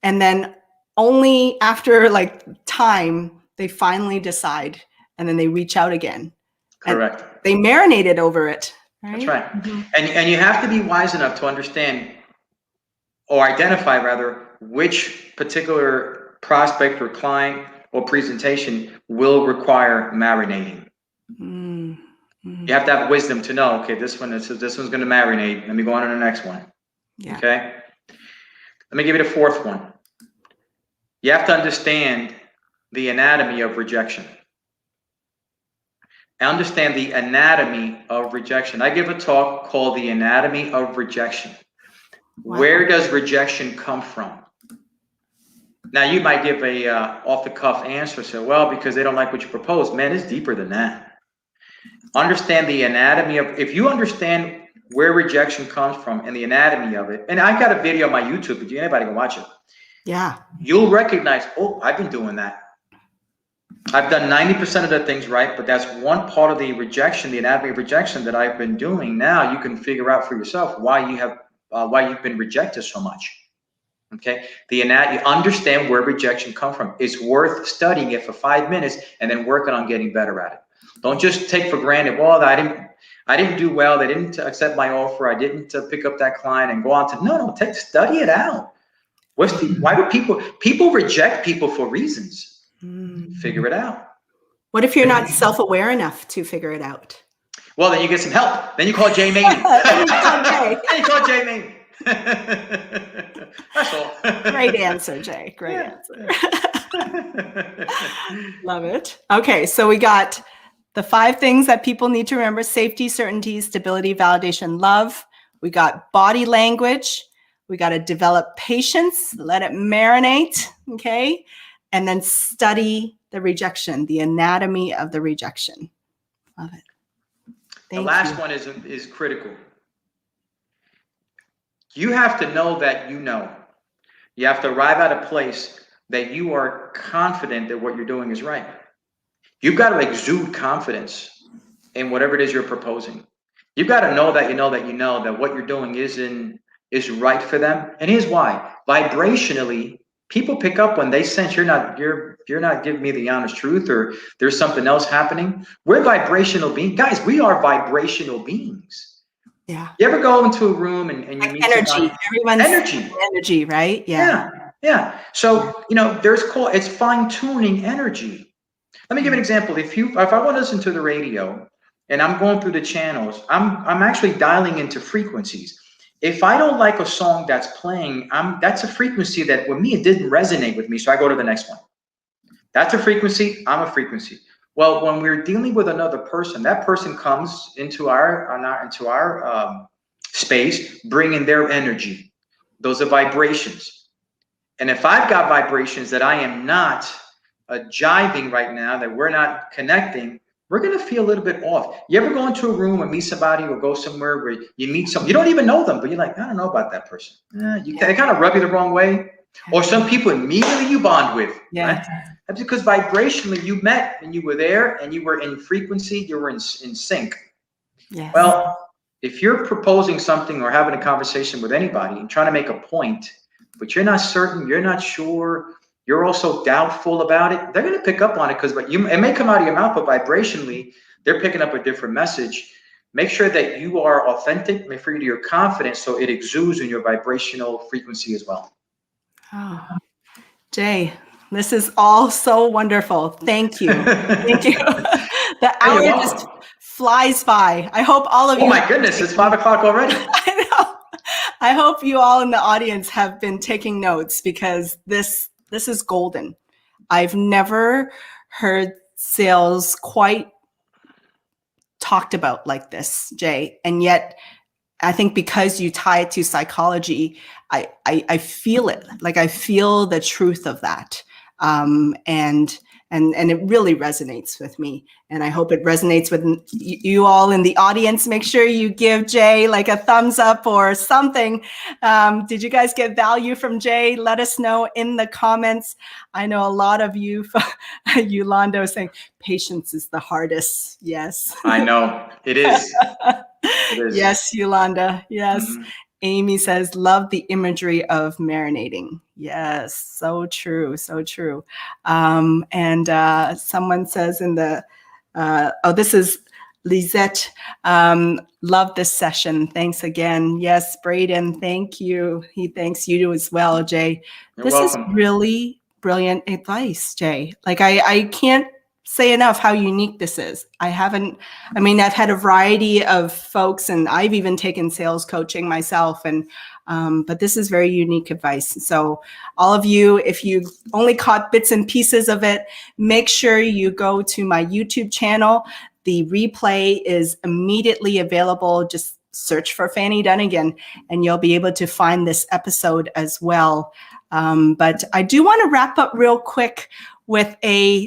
and then only after like time, they finally decide, and then they reach out again. Correct. And they marinated over it. Right? That's right. And you have to be wise enough to understand, or identify rather, which particular prospect or client or presentation will require marinating. You have to have wisdom to know, okay, this one's going to marinate. Let me go on to the next one. Yeah. Okay. Let me give you the 4th one. You have to understand the anatomy of rejection. Understand the anatomy of rejection. I give a talk called The Anatomy of Rejection. Wow. Where does rejection come from? Now, you might give a off-the-cuff answer. So, well, because they don't like what you propose. Man, it's deeper than that. Understand the anatomy of, if you understand where rejection comes from and the anatomy of it, and I've got a video on my YouTube, but anybody can watch it. Yeah. You'll recognize, oh, I've been doing that. I've done 90% of the things right, but that's one part of the rejection, the anatomy of rejection that I've been doing. Now you can figure out for yourself why you've been rejected so much. Okay, you understand where rejection comes from. It's worth studying it for 5 minutes and then working on getting better at it. Don't just take for granted, well, I didn't do well. They didn't accept my offer. I didn't pick up that client and go on to, no, study it out. Why do people reject people for reasons? Figure it out. What if you're not self-aware enough to figure it out? Well, then you get some help. Then you call Jay Maymi. Then you call Jay Maymi. That's all. Great answer, Jay. Great answer. Love it. Okay, so we got the 5 things that people need to remember: safety, certainty, stability, validation, love. We got body language. We got to develop patience, let it marinate, okay? And then study the rejection, the anatomy of the rejection. Love it. The last one is critical. You have to know that you know. You have to arrive at a place that you are confident that what you're doing is right. You've got to exude confidence in whatever it is you're proposing. You've got to know that you know that you know that what you're doing is right for them. And here's why. Vibrationally, people pick up when they sense you're not giving me the honest truth, or there's something else happening. We're vibrational beings. Guys, we are vibrational beings. Yeah. You ever go into a room and you meet energy? somebody? Everyone's energy, right? Yeah. So, it's fine-tuning energy. Let me give an example. If I want to listen to the radio and I'm going through the channels, I'm actually dialing into frequencies. If I don't like a song that's playing, that's a frequency that with me, it didn't resonate with me. So I go to the next one. That's a frequency. I'm a frequency. Well, when we're dealing with another person, that person comes into our space, bringing their energy. Those are vibrations. And if I've got vibrations that I am not jiving right now, that we're not connecting, we're going to feel a little bit off. You ever go into a room and meet somebody, or go somewhere where you meet someone, you don't even know them, but you're like, I don't know about that person. They kind of rub you the wrong way. Or some people immediately you bond with. Yeah. Right? That's because vibrationally you met and you were there and you were in frequency, you were in sync. Yes. Well, if you're proposing something or having a conversation with anybody and trying to make a point, but you're not certain, you're not sure, you're also doubtful about it, they're going to pick up on it, because it may come out of your mouth, but vibrationally, they're picking up a different message. Make sure that you are authentic. Make sure you're confident, so it exudes in your vibrational frequency as well. Oh, Jay, this is all so wonderful. Thank you. Thank you. The hour just flies by. I hope all of you. Oh my goodness, it's 5 o'clock already. I know. I hope you all in the audience have been taking notes, because this is golden. I've never heard sales quite talked about like this, Jay. And yet, I think because you tie it to psychology, I feel it. Like, I feel the truth of that. And it really resonates with me. And I hope it resonates with you all in the audience. Make sure you give Jay like a thumbs up or something. Did you guys get value from Jay? Let us know in the comments. I know a lot of you, Yolanda was saying, patience is the hardest. Yes. I know, it is. It is. Yes, Yolanda. Yes. Mm-hmm. Amy says, love the imagery of marinating. Yes, so true, so true. And someone says in the, this is Lisette, love this session. Thanks again. Yes, Braden, thank you. He thanks you as well, Jay. You're welcome. Is really brilliant advice, Jay. Like, I can't say enough how unique this is. I've had a variety of folks, and I've even taken sales coaching myself, and but this is very unique advice. So all of you, if you only caught bits and pieces of it, make sure you go to my YouTube channel. The replay is immediately available. Just search for Fanny Dunagan, and you'll be able to find this episode as well. But I do want to wrap up real quick with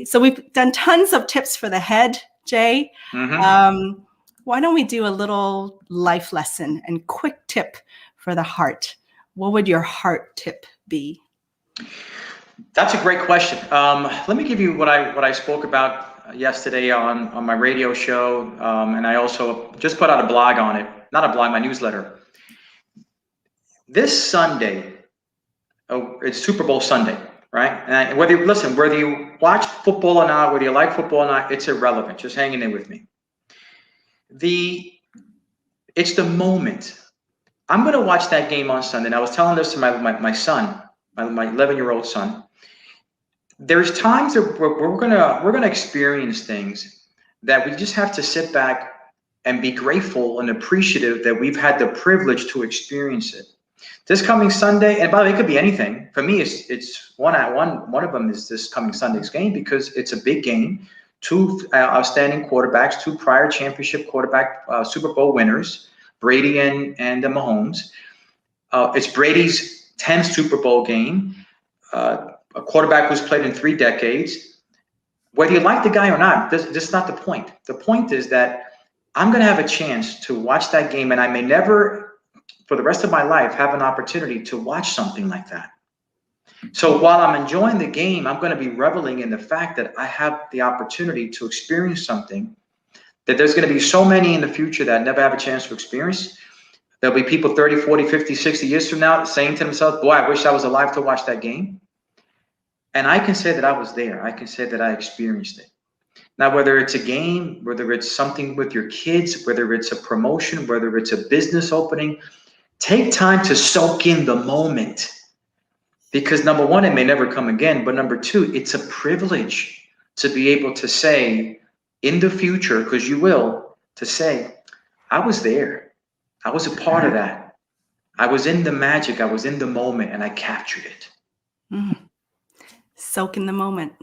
so we've done tons of tips for the head, Jay. Mm-hmm. Why don't we do a little life lesson and quick tip for the heart? What would your heart tip be? That's a great question. Let me give you what I spoke about yesterday on my radio show, and I also just put out a blog on it. Not a blog, my newsletter. This Sunday, it's Super Bowl Sunday. Right? And whether you watch football or not, whether you like football or not, it's irrelevant. Just hanging in with me. It's the moment. I'm going to watch that game on Sunday. And I was telling this to my son, my 11-year-old son. There's times that we're gonna experience things that we just have to sit back and be grateful and appreciative that we've had the privilege to experience it. This coming Sunday, and by the way, it could be anything. For me, it's one of them is this coming Sunday's game, because it's a big game. 2 outstanding quarterbacks, 2 prior championship quarterback Super Bowl winners, Brady and Mahomes. It's Brady's 10th Super Bowl game. A quarterback who's played in 3 decades. Whether you like the guy or not, this is not the point. The point is that I'm going to have a chance to watch that game, and I may never, for the rest of my life, have an opportunity to watch something like that. So while I'm enjoying the game, I'm going to be reveling in the fact that I have the opportunity to experience something that there's going to be so many in the future that I never have a chance to experience. There'll be people 30, 40, 50, 60 years from now saying to themselves, boy, I wish I was alive to watch that game. And I can say that I was there. I can say that I experienced it. Now, whether it's a game, whether it's something with your kids, whether it's a promotion, whether it's a business opening, take time to soak in the moment, because number one, it may never come again. But number two, it's a privilege to be able to say in the future, because you will, to say, I was there. I was a part of that. I was in the magic. I was in the moment, and I captured it. Mm. Soak in the moment.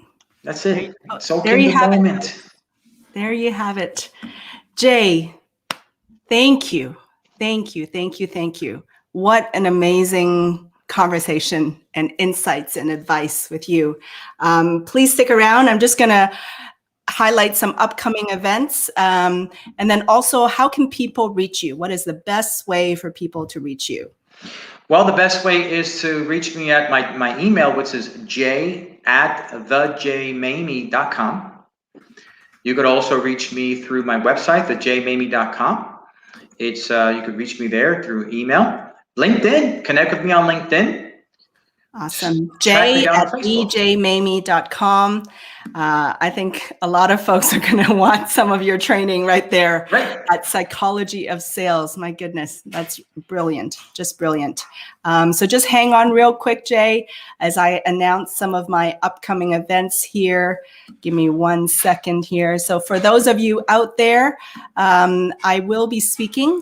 That's it. Soak in the moment. There you have it. Jay, thank you. Thank you. Thank you. Thank you. What an amazing conversation and insights and advice with you. Please stick around. I'm just going to highlight some upcoming events. And then also, how can people reach you? What is the best way for people to reach you? Well, the best way is to reach me at my email, which is j@thejmaymi.com. You could also reach me through my website, thejmaymi.com. It's you could reach me there through email. LinkedIn, connect with me on LinkedIn. Awesome. j@thejmaymi.com. I think a lot of folks are going to want some of your training right there at Psychology of Sales. My goodness, that's brilliant. Just brilliant. So just hang on real quick, Jay, as I announce some of my upcoming events here. Give me 1 second here. So for those of you out there, I will be speaking,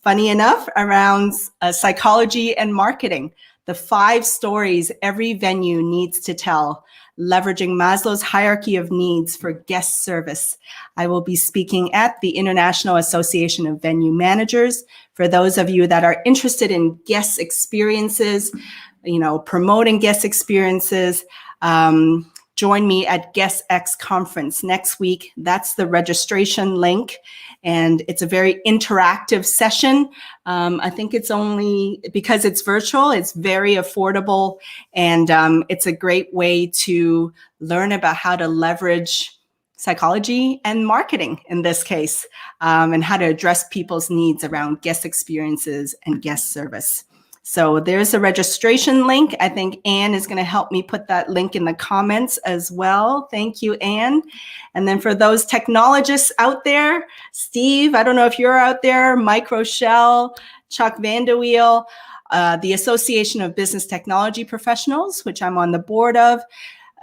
funny enough, around psychology and marketing. The 5 stories every venue needs to tell, leveraging Maslow's hierarchy of needs for guest service. I will be speaking at the International Association of Venue Managers. For those of you that are interested in guest experiences, promoting guest experiences, join me at Guest X Conference next week. That's the registration link. And it's a very interactive session. I think it's only, because it's virtual, it's very affordable. And it's a great way to learn about how to leverage psychology and marketing in this case, and how to address people's needs around guest experiences and guest service. So there's a registration link. I think Anne is going to help me put that link in the comments as well. Thank you, Anne. And then for those technologists out there, Steve, I don't know if you're out there, Mike Rochelle, Chuck Vanderweel, the Association of Business Technology Professionals, which I'm on the board of.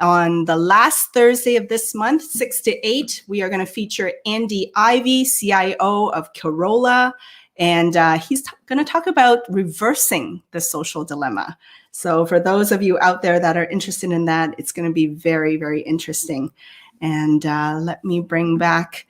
On the last Thursday of this month, 6 to 8, we are going to feature Andy Ivey, CIO of Corolla. And he's going to talk about reversing the social dilemma. So for those of you out there that are interested in that, it's going to be very, very interesting. And let me bring back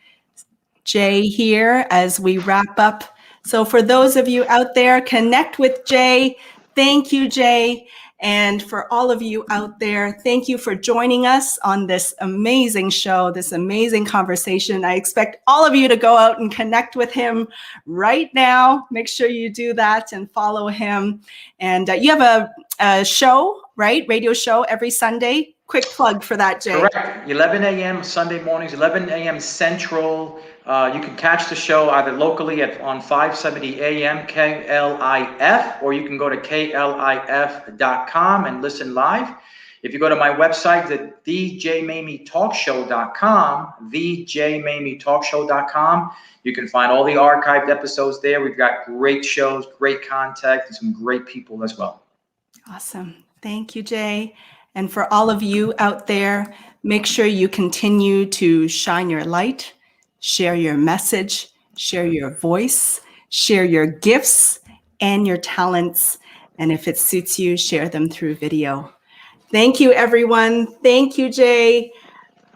Jay here as we wrap up. So for those of you out there, connect with Jay. Thank you, Jay. And for all of you out there, thank you for joining us on this amazing show, this amazing conversation. I expect all of you to go out and connect with him right now. Make sure you do that and follow him. And you have a show, right? Radio show every Sunday. Quick plug for that, Jay. Correct. 11 a.m. Sunday mornings, 11 a.m. Central. You can catch the show either locally on 570 AM KLIF, or you can go to klif.com and listen live. If you go to my website, the thejmaymitalkshow.com, thejmaymitalkshow.com, you can find all the archived episodes there. We've got great shows, great content, and some great people as well. Awesome. Thank you, Jay. And for all of you out there, make sure you continue to shine your light, share your message, share your voice, share your gifts and your talents. And if it suits you, share them through video. Thank you, everyone. Thank you, Jay.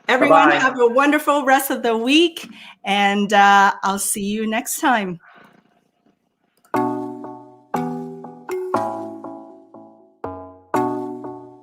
Everyone, Bye-bye. have a wonderful rest of the week, and I'll see you next time.